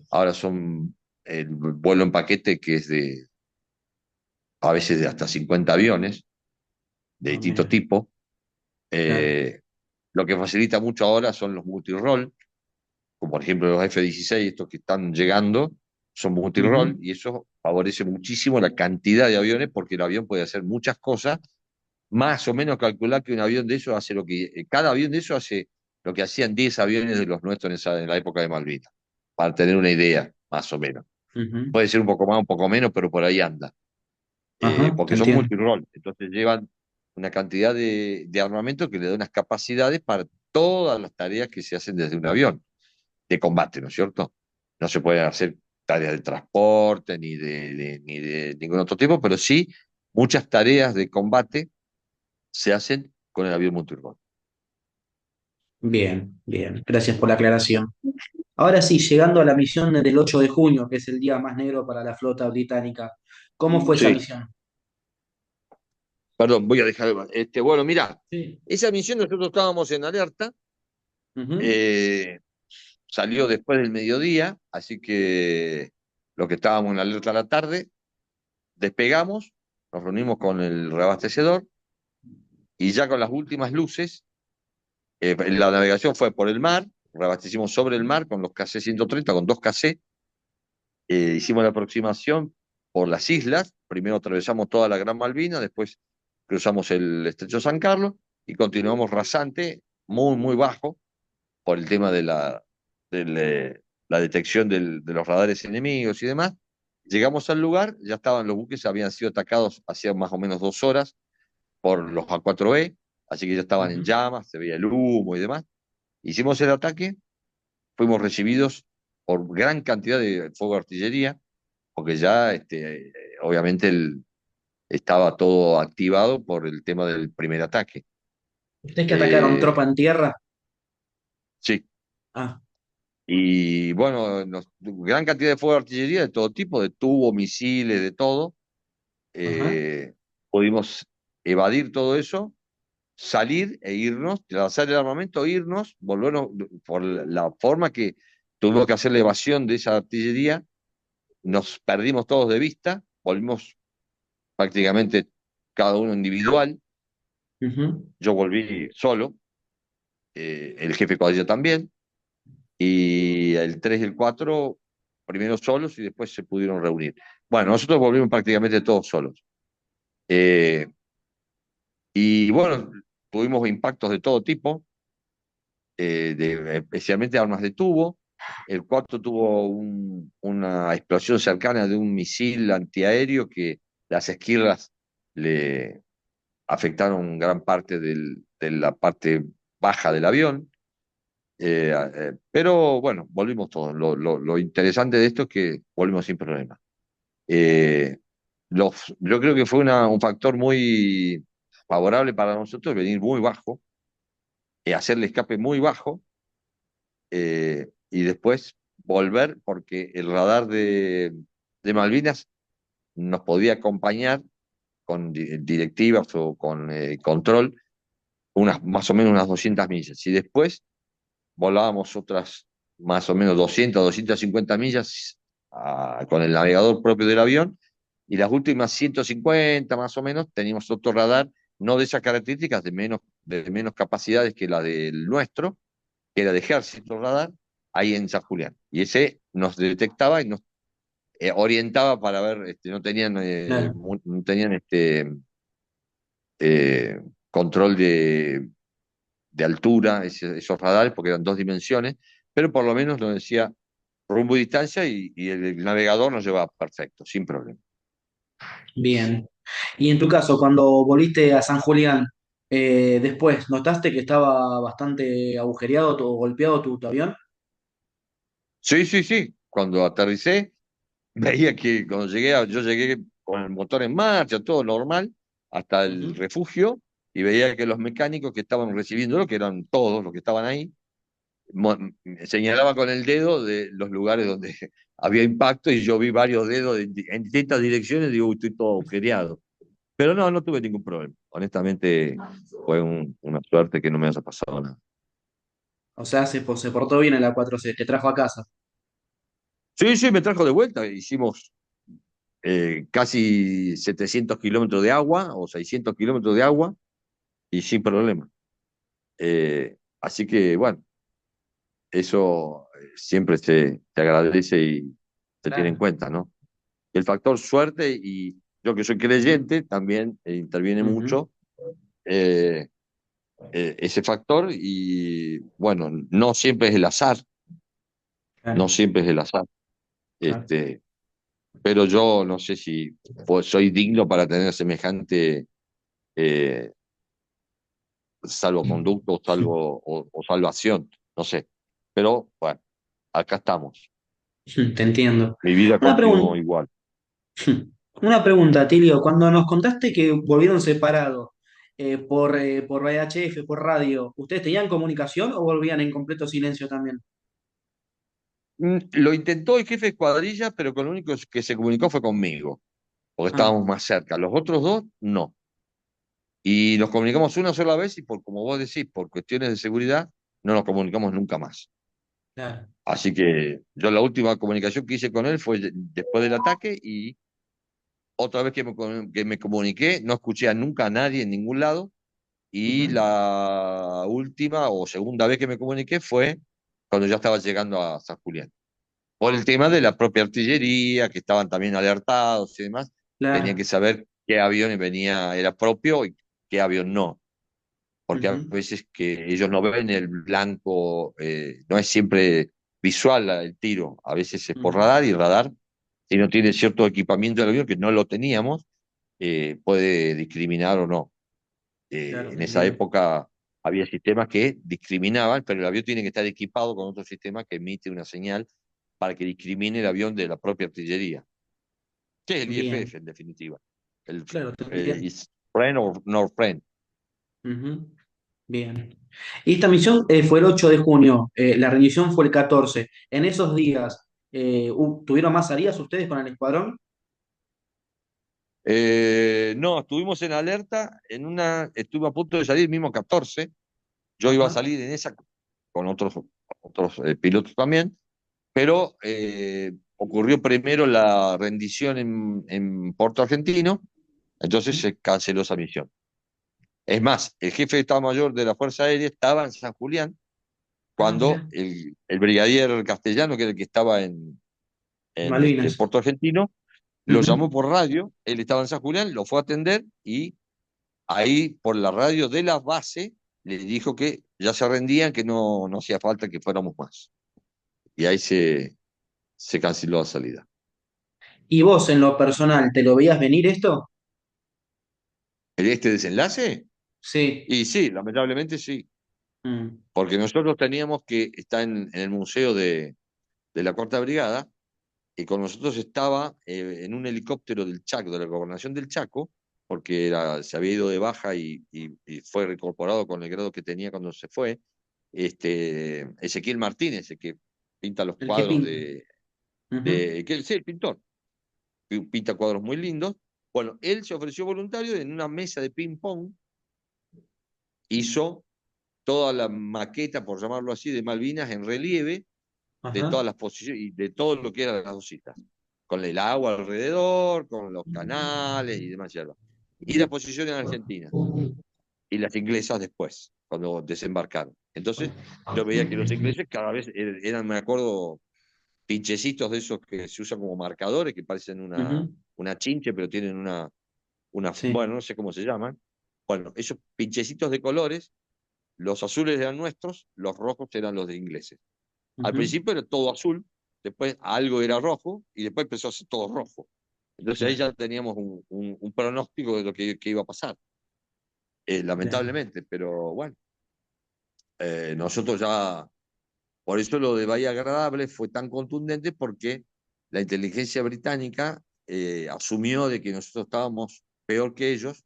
Ahora son el vuelo en paquete, que es a veces de hasta 50 aviones de Ah, distinto mira. tipo. Claro. Eh, lo que facilita mucho ahora son los multirol, como por ejemplo los F-16, estos que están llegando, son multirol, Ujú. y eso favorece muchísimo la cantidad de aviones, porque el avión puede hacer muchas cosas. Más o menos calcular que un avión de esos hace cada avión de esos hace lo que hacían 10 aviones de los nuestros en la época de Malvinas, para tener una idea, más o menos. Ujú. Puede ser un poco más, un poco menos, pero por ahí anda. Ajá, Porque son entiendo. multirol, entonces llevan una cantidad de armamento que le da unas capacidades para todas las tareas que se hacen desde un avión de combate, ¿no es cierto? No se pueden hacer tareas de transporte ni de ningún otro tipo, pero sí muchas tareas de combate se hacen con el avión multirol. Bien, bien. Gracias por la aclaración. Ahora sí, llegando a la misión del 8 de junio, que es el día más negro para la flota británica. ¿Cómo fue esa Sí, misión? perdón, voy a dejar. Bueno, mira, Sí. esa misión nosotros estábamos en alerta, Ujú. eh, salió después del mediodía, así que lo que estábamos en alerta a la tarde, despegamos, nos reunimos con el reabastecedor y ya con las últimas luces, la navegación fue por el mar, reabastecimos sobre el mar con los KC-130, con dos KC, hicimos la aproximación por las islas, primero atravesamos toda la Gran Malvina, después cruzamos el Estrecho San Carlos y continuamos rasante, muy, muy bajo, por el tema de la detección de los radares enemigos y demás. Llegamos al lugar, ya estaban los buques, habían sido atacados hacía más o menos 2 horas por los A4E, así que ya estaban en Ujú. llamas, se veía el humo y demás. Hicimos el ataque, fuimos recibidos por gran cantidad de fuego de artillería, porque ya obviamente estaba todo activado por el tema del primer ataque. ¿Ustedes que atacaron Eh, tropa en tierra? sí, Ah, y bueno, gran cantidad de fuego de artillería de todo tipo, de tubo, misiles, de todo. ajá. Eh, Pudimos evadir todo eso, salir e irnos, lanzar el armamento, irnos, volvernos por la forma que tuvimos que hacer la evasión de esa artillería. Nos perdimos todos de vista, volvimos prácticamente cada uno individual. Ujú. Yo volví solo, el jefe de cuadrilla también, y el 3 y el 4 primero solos y después se pudieron reunir. Bueno, nosotros volvimos prácticamente todos solos. Eh, y bueno, tuvimos impactos de todo tipo, especialmente armas de tubo. el 4 tuvo una explosión cercana de un misil antiaéreo que las esquirlas le afectaron gran parte de la parte baja del avión. Pero bueno, volvimos todos. Lo interesante de esto es que volvimos sin problema. Eh, yo creo que fue un factor muy favorable para nosotros venir muy bajo, hacer el escape muy bajo y después volver porque el radar de Malvinas nos podía acompañar con directivas o con control más o menos unas 200 millas. Y después volábamos otras más o menos 200, 250 millas con el navegador propio del avión, y las últimas 150 más o menos teníamos otro radar, no de esas características, de menos capacidades que la del nuestro, que era de ejército radar, ahí en San Julián. Y ese nos detectaba y nos orientaba para ver, no tenían, Claro. no tenían control de altura, esos radares, porque eran 2 dimensiones, pero por lo menos nos decía rumbo y distancia y el navegador nos llevaba perfecto, sin problema. Bien. Y en tu caso, cuando volviste a San Julián, después, ¿notaste que estaba bastante agujereado o golpeado tu avión? Sí, sí, sí. Cuando aterricé, veía que cuando yo llegué con el motor en marcha, todo normal, hasta el Ujú. refugio, y veía que los mecánicos que estaban recibiéndolo, que eran todos los que estaban ahí, mo- señalaba con el dedo de los lugares donde había impacto y yo vi varios dedos en distintas direcciones y digo, "Uy, estoy todo agujereado". Pero no, no tuve ningún problema. Honestamente, fue una suerte que no me haya pasado nada. O sea, se portó bien en la 4C, te trajo a casa. Sí, sí, me trajo de vuelta. Hicimos casi 700 kilómetros de agua o 600 kilómetros de agua y sin problema. Así que, bueno, eso siempre se agradece y se tiene en Claro. cuenta, ¿no? El factor suerte, y yo que soy creyente también interviene Ujú. mucho eh, ese factor, y bueno, no siempre es el azar, no Claro, siempre es el azar, claro. este, pero yo no sé si soy digno para tener semejante eh, salvoconducto o salvación, no sé, pero bueno, acá estamos, Te entiendo. mi vida Una continuó pregunta, igual. una pregunta, Tilio. Cuando nos contaste que volvieron separados por VHF, por radio, ¿ustedes tenían comunicación o volvían en completo silencio también? Lo intentó el jefe de escuadrilla, pero con lo único que se comunicó fue conmigo, porque Ah, estábamos más cerca. Los otros dos, no. Y nos comunicamos una sola vez y como vos decís, por cuestiones de seguridad, no nos comunicamos nunca más. claro. Así que yo la última comunicación que hice con él fue después del ataque, y otra vez que me comuniqué, no escuché nunca a nadie en ningún lado, y Ujú. la última o segunda vez que me comuniqué fue cuando ya estaba llegando a San Julián. Por el tema de la propia artillería, que estaban también alertados y demás, tenían Claro. que saber qué avión era propio y qué avión no, porque a Ujú, veces que ellos no ven el blanco, no es siempre visual el tiro, a veces es por ujú. radar, y radar, si no tiene cierto equipamiento del avión, que no lo teníamos, puede discriminar o no. Claro, En esa bien, época había sistemas que discriminaban, pero el avión tiene que estar equipado con otro sistema que emite una señal para que discrimine el avión de la propia artillería, que es el bien. IFF en definitiva, el Claro, te entiendo. is friend or not friend. Ujú, bien. Y esta misión fue el 8 de junio, la rendición fue el 14. En esos días, ¿tuvieron más salidas ustedes con el escuadrón? No, estuvimos en alerta, estuve a punto de salir mismo 14, yo iba a Ajá. salir en esa con otros pilotos también, pero ocurrió primero la rendición en Puerto Argentino, entonces Ujú. se canceló esa misión. Es más, el jefe de Estado Mayor de la Fuerza Aérea estaba en San Julián Ah, cuando mira, el brigadier Castellano, que era el que estaba en Malvinas. Puerto Argentino, lo Ujú, llamó por radio, él estaba en San Julián, lo fue a atender, y ahí por la radio de la base le dijo que ya se rendían, que no hacía falta que fuéramos más. y ahí se canceló la salida. ¿Y vos en lo personal, te lo veías venir esto? ¿Este desenlace? Sí. Y sí, lamentablemente sí, Mm. porque nosotros teníamos que estar en el museo de la Cuarta Brigada, y con nosotros estaba en un helicóptero del Chaco, de la Gobernación del Chaco, porque se había ido de baja y fue reincorporado con el grado que tenía cuando se fue, Ezequiel Martínez, el que pinta los El que cuadros pinta. Ujú. sí, el pintor, pinta cuadros muy lindos. Bueno, él se ofreció voluntario en una mesa de ping-pong, hizo toda la maqueta, por llamarlo así, de Malvinas en relieve, de Ajá. todas las posiciones y de todo lo que eran las dos islas, con el agua alrededor, con los canales y demás yerba. Y las posiciones argentinas y las inglesas después, cuando desembarcaron. Entonces, yo veía que los ingleses cada vez eran, me acuerdo, pinchecitos de esos que se usan como marcadores, que parecen Ujú. una chinche, pero tienen Sí. bueno, no sé cómo se llaman. Bueno, esos pinchecitos de colores, los azules eran nuestros, los rojos eran los de ingleses. Al Ujú. principio era todo azul, después algo era rojo y después empezó a ser todo rojo. Entonces ahí Claro, ya teníamos un pronóstico de lo que iba a pasar, claro. lamentablemente, pero bueno, nosotros ya, por eso lo de Bahía Agradable fue tan contundente porque la inteligencia británica asumió de que nosotros estábamos peor que ellos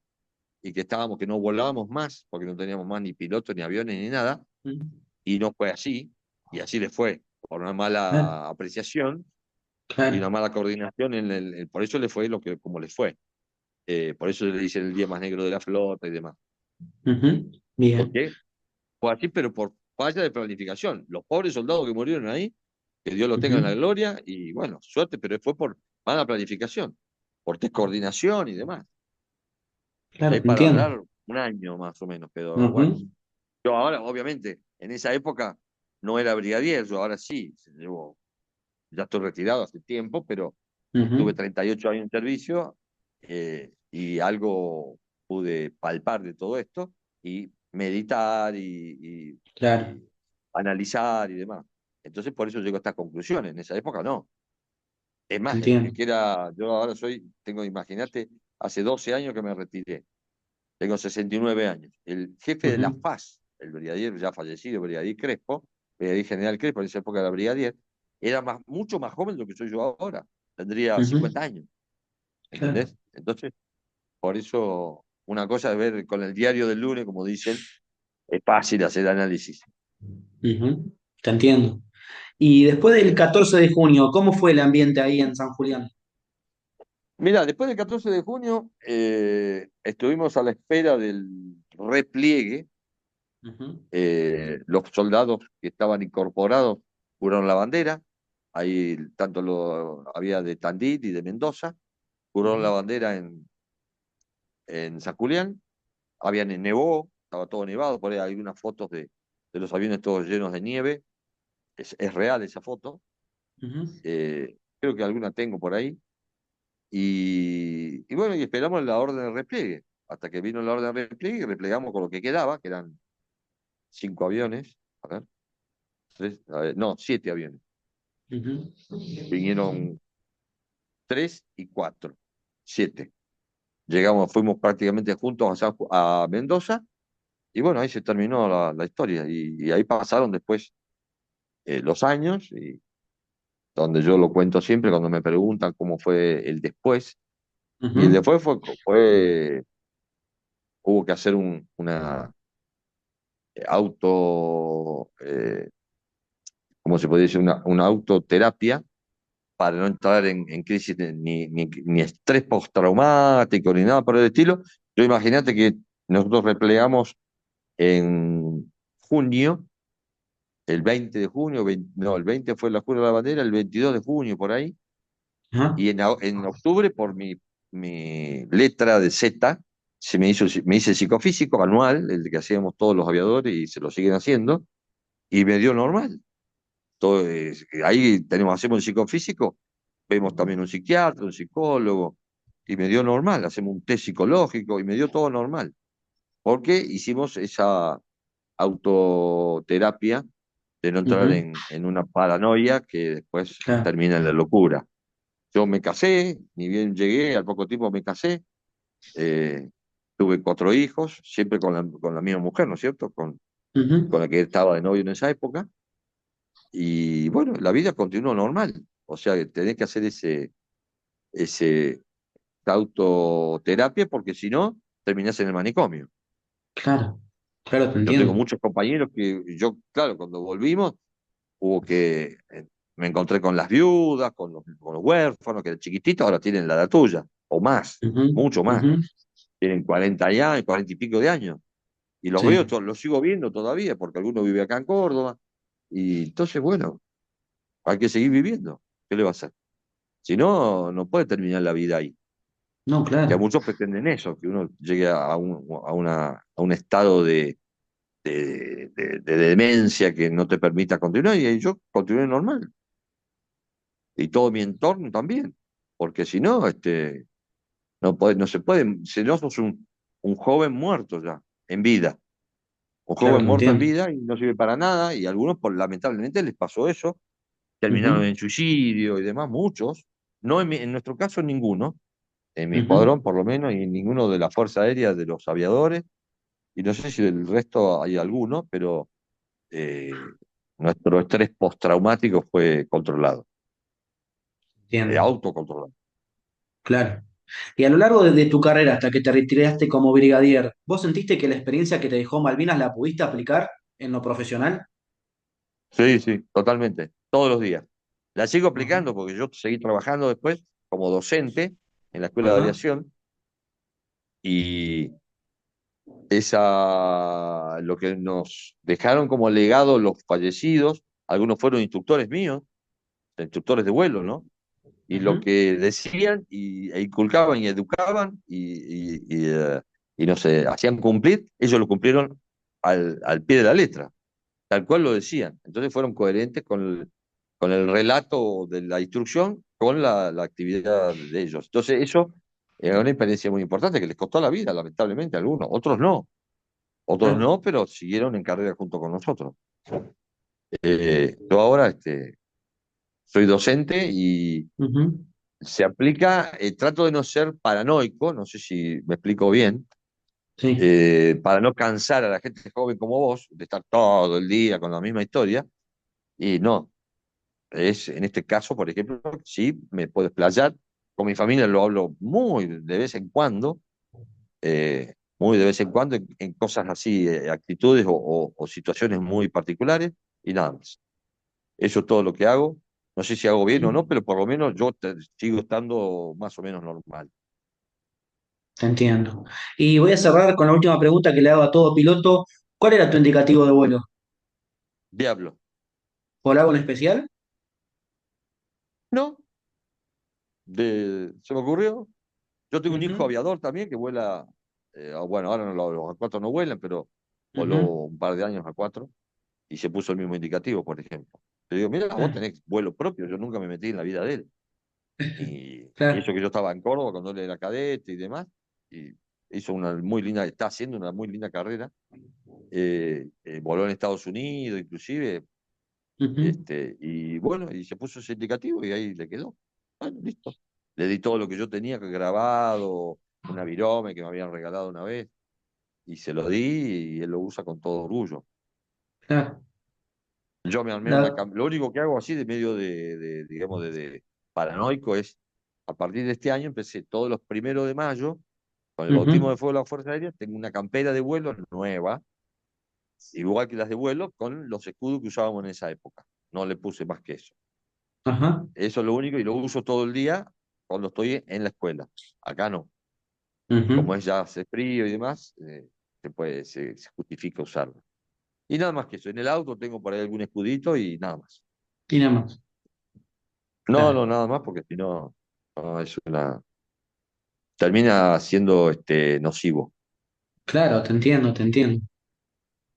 y que no volábamos más, porque no teníamos más ni pilotos, ni aviones, ni nada, Mm. y no fue así, y así les fue, por una Claro, mala apreciación y una claro. mala coordinación, por eso le fue como le fue. Por eso le dicen el día más negro de la flota y demás. Ujú. Bien. Porque fue así, pero por falla de planificación. Los pobres soldados que murieron ahí, que Dios lo tenga en la Ujú. gloria, y bueno, suerte, pero fue por mala planificación, por descoordinación y demás. Claro, Para entiendo. hablar un año más o menos, pero bueno. Ujú. Yo ahora, obviamente, en esa época no era brigadier, yo ahora sí, ya estoy retirado hace tiempo, pero tuve Ujú. 38 años en servicio y algo pude palpar de todo esto y meditar Claro, y analizar y demás. Entonces, por eso llego a estas conclusiones. En esa época no. Es más, el entiendo. que era, yo ahora imagínate, hace 12 años que me retiré. Tengo 69 años. El jefe de la Ujú. FAS, el brigadier ya fallecido, brigadier Crespo, brigadier general Crespo, en esa época era brigadier, era mucho más joven de lo que soy yo ahora. Tendría Ujú. 50 años. Claro. ¿Entendés? Entonces, por eso, una cosa es ver con el diario del lunes, como dicen, es fácil hacer análisis. Ujú. Te entiendo. Y después del 14 de junio, ¿cómo fue el ambiente ahí en San Julián? Mira, después del 14 de junio estuvimos a la espera del repliegue. Ujú. Los soldados que estaban incorporados juraron la bandera. Ahí había de Tandil y de Mendoza. Juraron la Ujú. bandera en San Julián. Nevó, estaba todo nevado. Por ahí hay unas fotos de los aviones todos llenos de nieve. Es real esa foto. Ujú. Creo que alguna tengo por ahí. Y bueno, y esperamos la orden de repliegue. Hasta que vino la orden de repliegue, y replegamos con lo que quedaba, que eran 5 aviones. A ver, no, 7 aviones. Ujú. Vinieron 3 y 4, 7. Fuimos prácticamente juntos a Mendoza, y bueno, ahí se terminó la historia. Y ahí pasaron después los años, y donde yo lo cuento siempre cuando me preguntan cómo fue el después. Y el Ujú. después hubo que hacer una auto, ¿cómo se puede decir? Una autoterapia para no entrar en crisis ni estrés postraumático ni nada por el estilo. Yo imagínate que nosotros replegamos en junio, el 20 de junio, no, el 20 fue la Jura de la Bandera, el 22 de junio por ahí, Ajá. y en octubre por mi letra de Z, me hice psicofísico anual, el que hacíamos todos los aviadores y se lo siguen haciendo, y me dio normal. Ahí hacemos el psicofísico, vemos también un psiquiatra, un psicólogo, y me dio normal, hacemos un test psicológico y me dio todo normal, porque hicimos esa autoterapia de no entrar Ujú. en una paranoia que después Claro. termina en la locura. Yo me casé, ni bien llegué, al poco tiempo me casé, eh, tuve 4 hijos, siempre con la misma mujer, ¿no es cierto? Con Ujú. la que estaba de novio en esa época. Y bueno, la vida continuó normal. O sea, que tenés que hacer ese autoterapia porque si no, terminás en el manicomio. Claro, claro, te Yo tengo entiendo. muchos compañeros que yo, claro, cuando volvimos, hubo que, me encontré con las viudas, con los huérfanos, que eran chiquititos, ahora tienen la edad tuya, o más, Ujú, mucho más. ujú. Tienen 40 años, 40 y pico de años. Y los veo, Sí, los sigo viendo todavía, porque alguno vive acá en Córdoba. Y entonces, bueno, hay que seguir viviendo. ¿Qué le va a hacer? Si no, no puede terminar la vida ahí. no, Que a claro. muchos pretenden eso, que uno llegue a un estado de demencia que no te permita continuar, y ahí yo continué normal. Y todo mi entorno también. Porque si no, no se puede, si no sos un joven muerto ya, en vida. Un Claro, joven te muerto en entiendo. vida y no sirve para nada, y a algunos, lamentablemente, les pasó eso, terminaron Ujú, en suicidio y demás, muchos. No en nuestro caso, ninguno. En mi ujú. escuadrón, por lo menos, y ninguno de la Fuerza Aérea de los aviadores. Y no sé si del resto hay alguno, pero nuestro estrés postraumático fue controlado, Entiendo, autocontrolado. claro. Y a lo largo de tu carrera, hasta que te retiraste como brigadier, ¿vos sentiste que la experiencia que te dejó Malvinas la pudiste aplicar en lo profesional? Sí, sí, totalmente, todos los días. La sigo Ujú. aplicando porque yo seguí trabajando después como docente en la Escuela de Ajá. Aviación, y lo que nos dejaron como legado los fallecidos, algunos fueron instructores míos, instructores de vuelo, ¿no? Y lo Ujú. que decían e inculcaban y educaban y no sé, hacían cumplir, ellos lo cumplieron al pie de la letra, tal cual lo decían. Entonces fueron coherentes con el relato de la instrucción, con la actividad de ellos. Entonces eso era una experiencia muy importante que les costó la vida, lamentablemente, a algunos, otros Claro. no, pero siguieron en carrera junto con nosotros. Yo ahora soy docente y Ujú. se aplica, trato de no ser paranoico, no sé si me explico bien, Sí, para no cansar a la gente joven como vos, de estar todo el día con la misma historia, y no, en este caso, por ejemplo, sí me puedo explayar, con mi familia lo hablo muy de vez en cuando, muy de vez en cuando, en cosas así, actitudes o situaciones muy particulares, y nada más. Eso es todo lo que hago. No sé si hago bien o no, sí, pero por lo menos yo sigo estando más o menos normal. te entiendo. Y voy a cerrar con la última pregunta que le hago a todo piloto. ¿Cuál era tu indicativo de vuelo? Diablo. ¿Por algo en especial? No, se me ocurrió. Yo tengo un hijo Ujú, aviador también que vuela, bueno, ahora no, los A4 no vuelan, pero voló ujú. un par de años A4 y se puso el mismo indicativo, por ejemplo. Le digo, mira, vos Claro, tenés vuelo propio, yo nunca me metí en la vida de él. Y claro. eso que yo estaba en Córdoba cuando él era cadete y demás, y hizo una muy linda, está haciendo una muy linda carrera. Voló en Estados Unidos, inclusive, Ujú. y bueno, y se puso ese indicativo y ahí le quedó. Bueno, listo. Le di todo lo que yo tenía que grabado, una virome que me habían regalado una vez, y se lo di y él lo usa con todo orgullo. Claro. Yo me armé La- lo único que hago así de medio digamos, de paranoico es, a partir de este año empecé todos los 1 de mayo, con el bautismo Ujú. de fuego de la Fuerza Aérea, tengo una campera de vuelo nueva, igual que las de vuelo, con los escudos que usábamos en esa época. No le puse más que eso. Ajá. Eso es lo único y lo uso todo el día cuando estoy en la escuela. Acá no. Como Ujú. es ya hace frío y demás, se justifica usarlo. Y nada más que eso. En el auto tengo por ahí algún escudito y nada más. Y nada más. No, Claro. no, nada más porque si no, no, termina siendo nocivo. Claro, te entiendo, te entiendo.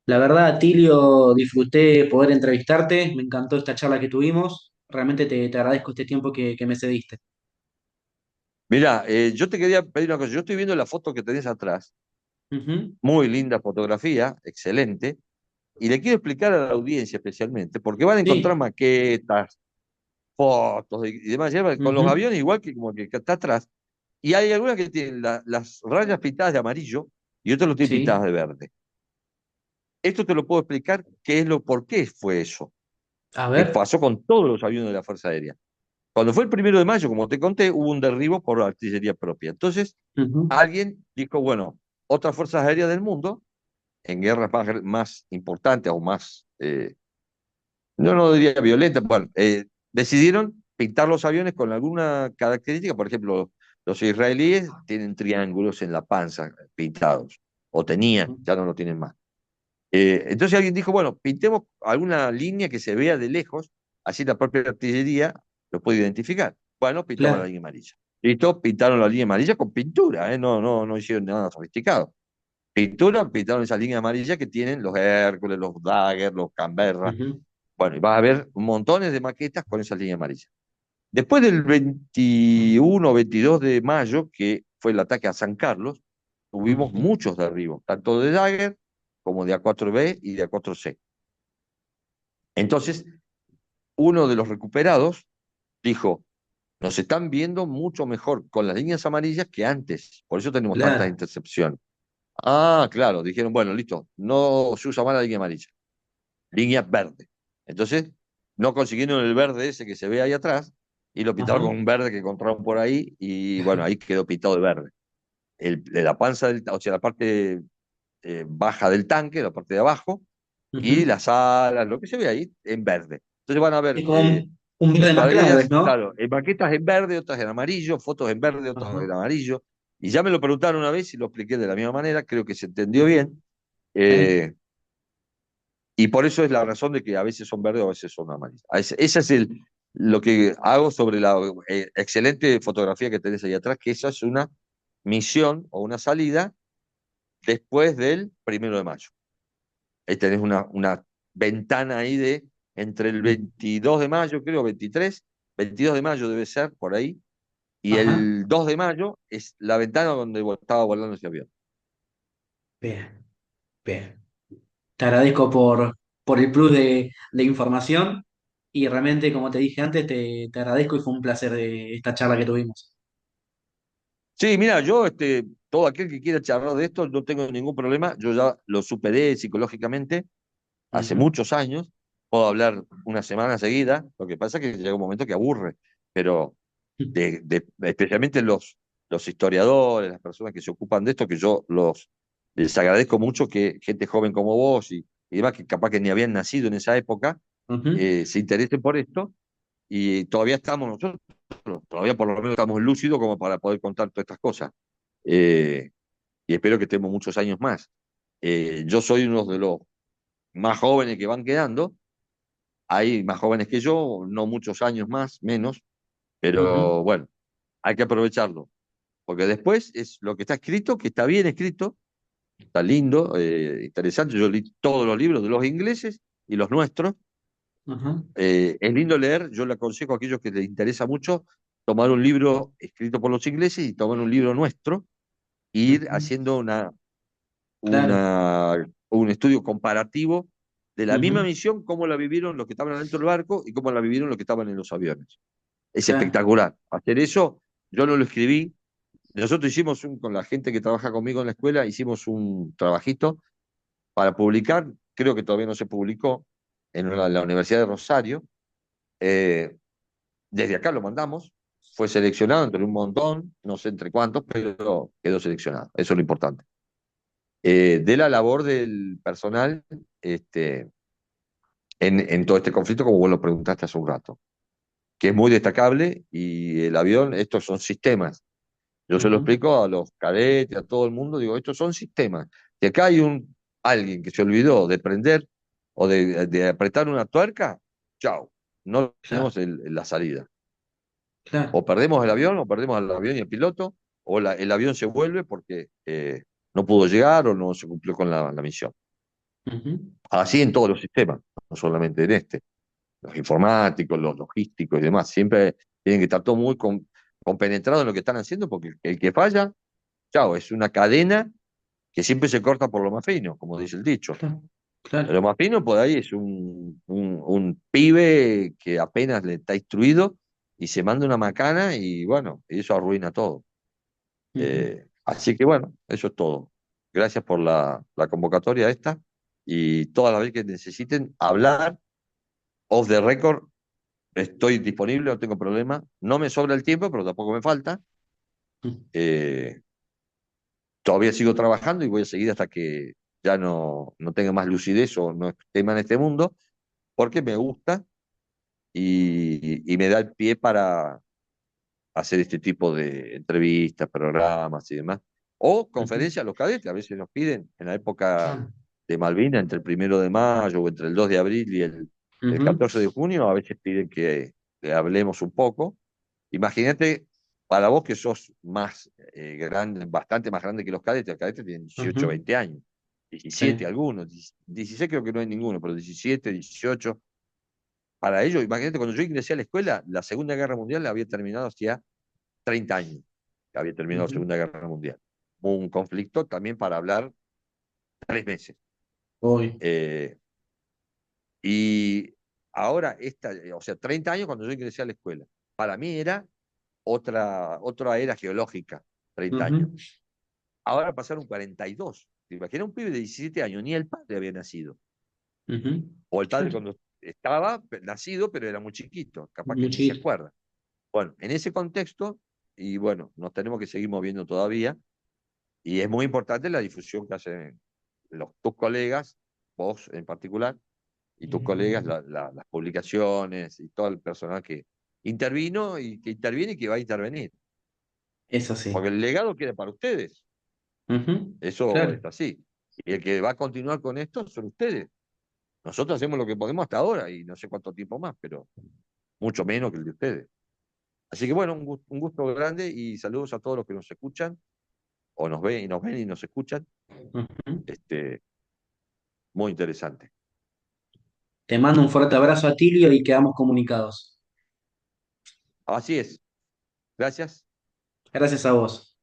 La verdad, Tilio, disfruté poder entrevistarte. Me encantó esta charla que tuvimos. Realmente te agradezco este tiempo que me cediste. Mira, yo te quería pedir una cosa. Yo estoy viendo la foto que tenés atrás. Ujú. Muy linda fotografía, excelente. y le quiero explicar a la audiencia especialmente, porque van a encontrar Sí. maquetas, fotos y demás, con los Ujú. aviones igual que como que está atrás, y hay algunas que tienen las rayas pintadas de amarillo y otras lo tienen pintadas Sí. de verde. Esto te lo puedo explicar qué es por qué fue eso, A que ver. pasó con todos los aviones de la Fuerza Aérea. Cuando fue el 1 de mayo, como te conté, hubo un derribo por artillería propia. Entonces, Ujú. alguien dijo, bueno, otras fuerzas aéreas del mundo, en guerras más importantes o más, no diría violentas, bueno, decidieron pintar los aviones con alguna característica. Por ejemplo, los israelíes tienen triángulos en la panza pintados, o tenían, Ujú. ya no lo tienen más. Entonces alguien dijo, bueno, pintemos alguna línea que se vea de lejos, así la propia artillería lo puede identificar. Bueno, pintamos la Claro. línea amarilla. Listo, pintaron la línea amarilla con pintura, ¿eh? No hicieron nada sofisticado. Pintura, pintaron esa línea amarilla que tienen los Hércules, los Dagger, los Canberra. Ujú. Bueno, y vas a ver montones de maquetas con esa línea amarilla. Después del 21 o 22 de mayo, que fue el ataque a San Carlos, tuvimos Ujú. muchos derribos, tanto de Dagger como de A4B y de A4C. Entonces, uno de los recuperados dijo, nos están viendo mucho mejor con las líneas amarillas que antes, por eso tenemos tantas Claro. intercepciones. Ah, claro, dijeron, bueno, listo, no se usa más la línea amarilla, línea verde. Entonces, no consiguieron el verde ese que se ve ahí atrás y lo pintaron Ajá. con un verde que encontraron por ahí y bueno, ahí quedó pintado de verde. De la panza, o sea, la parte baja del tanque, la parte de abajo, y Ujú. las alas, lo que se ve ahí, en verde. Entonces van a ver Es como un verde más claro, tareas, ¿no? claro, en maquetas en verde, otras en amarillo, fotos en verde, otras Ajá. en amarillo. Y ya me lo preguntaron una vez y lo expliqué de la misma manera, creo que se entendió bien. Sí. eh, y por eso es la razón de que a veces son verdes o a veces son amarillas. Ese es lo que hago sobre la excelente fotografía que tenés ahí atrás, que esa es una misión o una salida después del 1 de mayo. Ahí tenés una ventana ahí de entre el Mm. 22 de mayo, creo, 22 de mayo debe ser, por ahí, y Ajá. el 2 de mayo es la ventana donde estaba volando ese avión. Bien, bien. Te agradezco por el plus de información y realmente, como te dije antes, te agradezco y fue un placer de esta charla que tuvimos. Sí, mira, yo, todo aquel que quiera charlar de esto, no tengo ningún problema, yo ya lo superé psicológicamente hace Ujú. muchos años, puedo hablar una semana seguida, lo que pasa es que llega un momento que aburre, pero especialmente los historiadores, las personas que se ocupan de esto, que yo les agradezco mucho que gente joven como vos y demás, que capaz que ni habían nacido en esa época, Ujú. se interesen por esto, y todavía estamos nosotros, todavía por lo menos estamos lúcidos como para poder contar todas estas cosas. Eh, y espero que estemos muchos años más. Yo soy uno de los más jóvenes que van quedando, hay más jóvenes que yo, no muchos años más, menos, Ujú. pero bueno, hay que aprovecharlo, porque después es lo que está escrito, que está bien escrito, está lindo, interesante. Yo leí todos los libros de los ingleses y los nuestros. Ajá. Es lindo leer, yo le aconsejo a aquellos que les interesa mucho tomar un libro escrito por los ingleses y tomar un libro nuestro e ir Ujú. haciendo Claro. un estudio comparativo de la misma Ujú. misión, cómo la vivieron los que estaban adentro del barco y cómo la vivieron los que estaban en los aviones. Es Claro. espectacular. Hacer eso, yo no lo escribí. Nosotros hicimos con la gente que trabaja conmigo en la escuela, hicimos un trabajito para publicar, creo que todavía no se publicó, en la Universidad de Rosario. Eh, Desde acá lo mandamos, fue seleccionado entre un montón, no sé entre cuántos, pero quedó seleccionado. Eso es lo importante. De la labor del personal este, en todo este conflicto, como vos lo preguntaste hace un rato, que es muy destacable y el avión, estos son sistemas. Yo se lo Ujú. explico a los cadetes, a todo el mundo, digo, estos son sistemas. Si acá hay alguien que se olvidó de prender o de apretar una tuerca, chao, no Claro. tenemos la salida. Claro. O perdemos el avión, o perdemos el avión y el piloto, o el avión se vuelve porque no pudo llegar o no se cumplió con la misión. Ujú. Así en todos los sistemas, no solamente en este. Los informáticos, los logísticos y demás, siempre tienen que estar todos muy compenetrados en lo que están haciendo, porque el que falla, chao, es una cadena que siempre se corta por lo más fino, como dice el dicho. Claro. Pero claro. más fino por ahí es un pibe que apenas le está instruido y se manda una macana y bueno, y eso arruina todo. Ujú. Así que bueno, eso es todo. Gracias por la convocatoria esta y todas las veces que necesiten hablar, off the record, estoy disponible, no tengo problema. No me sobra el tiempo, pero tampoco me falta. Eh, Todavía sigo trabajando y voy a seguir hasta que ya no tenga más lucidez o no esté más en este mundo, porque me gusta y me da el pie para hacer este tipo de entrevistas, programas y demás. O Ujú. conferencias a los cadetes, a veces nos piden en la época Ah, de Malvinas, entre el 1 de mayo o entre el 2 de abril y el ujú. 14 de junio, a veces piden que hablemos un poco. Imagínate, para vos que sos más grande, bastante más grande que los cadetes tienen 18 Ujú. 20 años, 17 Sí. algunos, 16 creo que no hay ninguno, pero 17 18 para ellos, imagínate, cuando yo ingresé a la escuela, la Segunda Guerra Mundial había terminado hacía 30 años, que había terminado la Ujú. Segunda Guerra Mundial. Hubo un conflicto también para hablar 3 meses. Uy. Eh, y ahora, o sea, 30 años cuando yo ingresé a la escuela, para mí era otra era geológica, 30 años. Ujú. Ahora pasaron 42. ¿Te imaginas un pibe de 17 años? Ni el padre había nacido. Ujú. O el padre Claro. cuando estaba nacido, pero era muy chiquito, capaz que Muy ni se chiquito. acuerda. Bueno, en ese contexto, y bueno, nos tenemos que seguir moviendo todavía, y es muy importante la difusión que hacen tus colegas, vos en particular, y tus colegas, las publicaciones y todo el personal que intervino y que interviene y que va a intervenir. Eso sí. Porque el legado queda para ustedes, Ujú. eso Claro. es así. Y el que va a continuar con esto son ustedes. Nosotros hacemos lo que podemos hasta ahora y no sé cuánto tiempo más, pero mucho menos que el de ustedes. Así que bueno, un gusto grande y saludos a todos los que nos escuchan, o nos ven y nos escuchan. Ujú. Este, muy interesante. Te mando un fuerte abrazo a Tilio y quedamos comunicados. Así es. Gracias. Gracias a vos.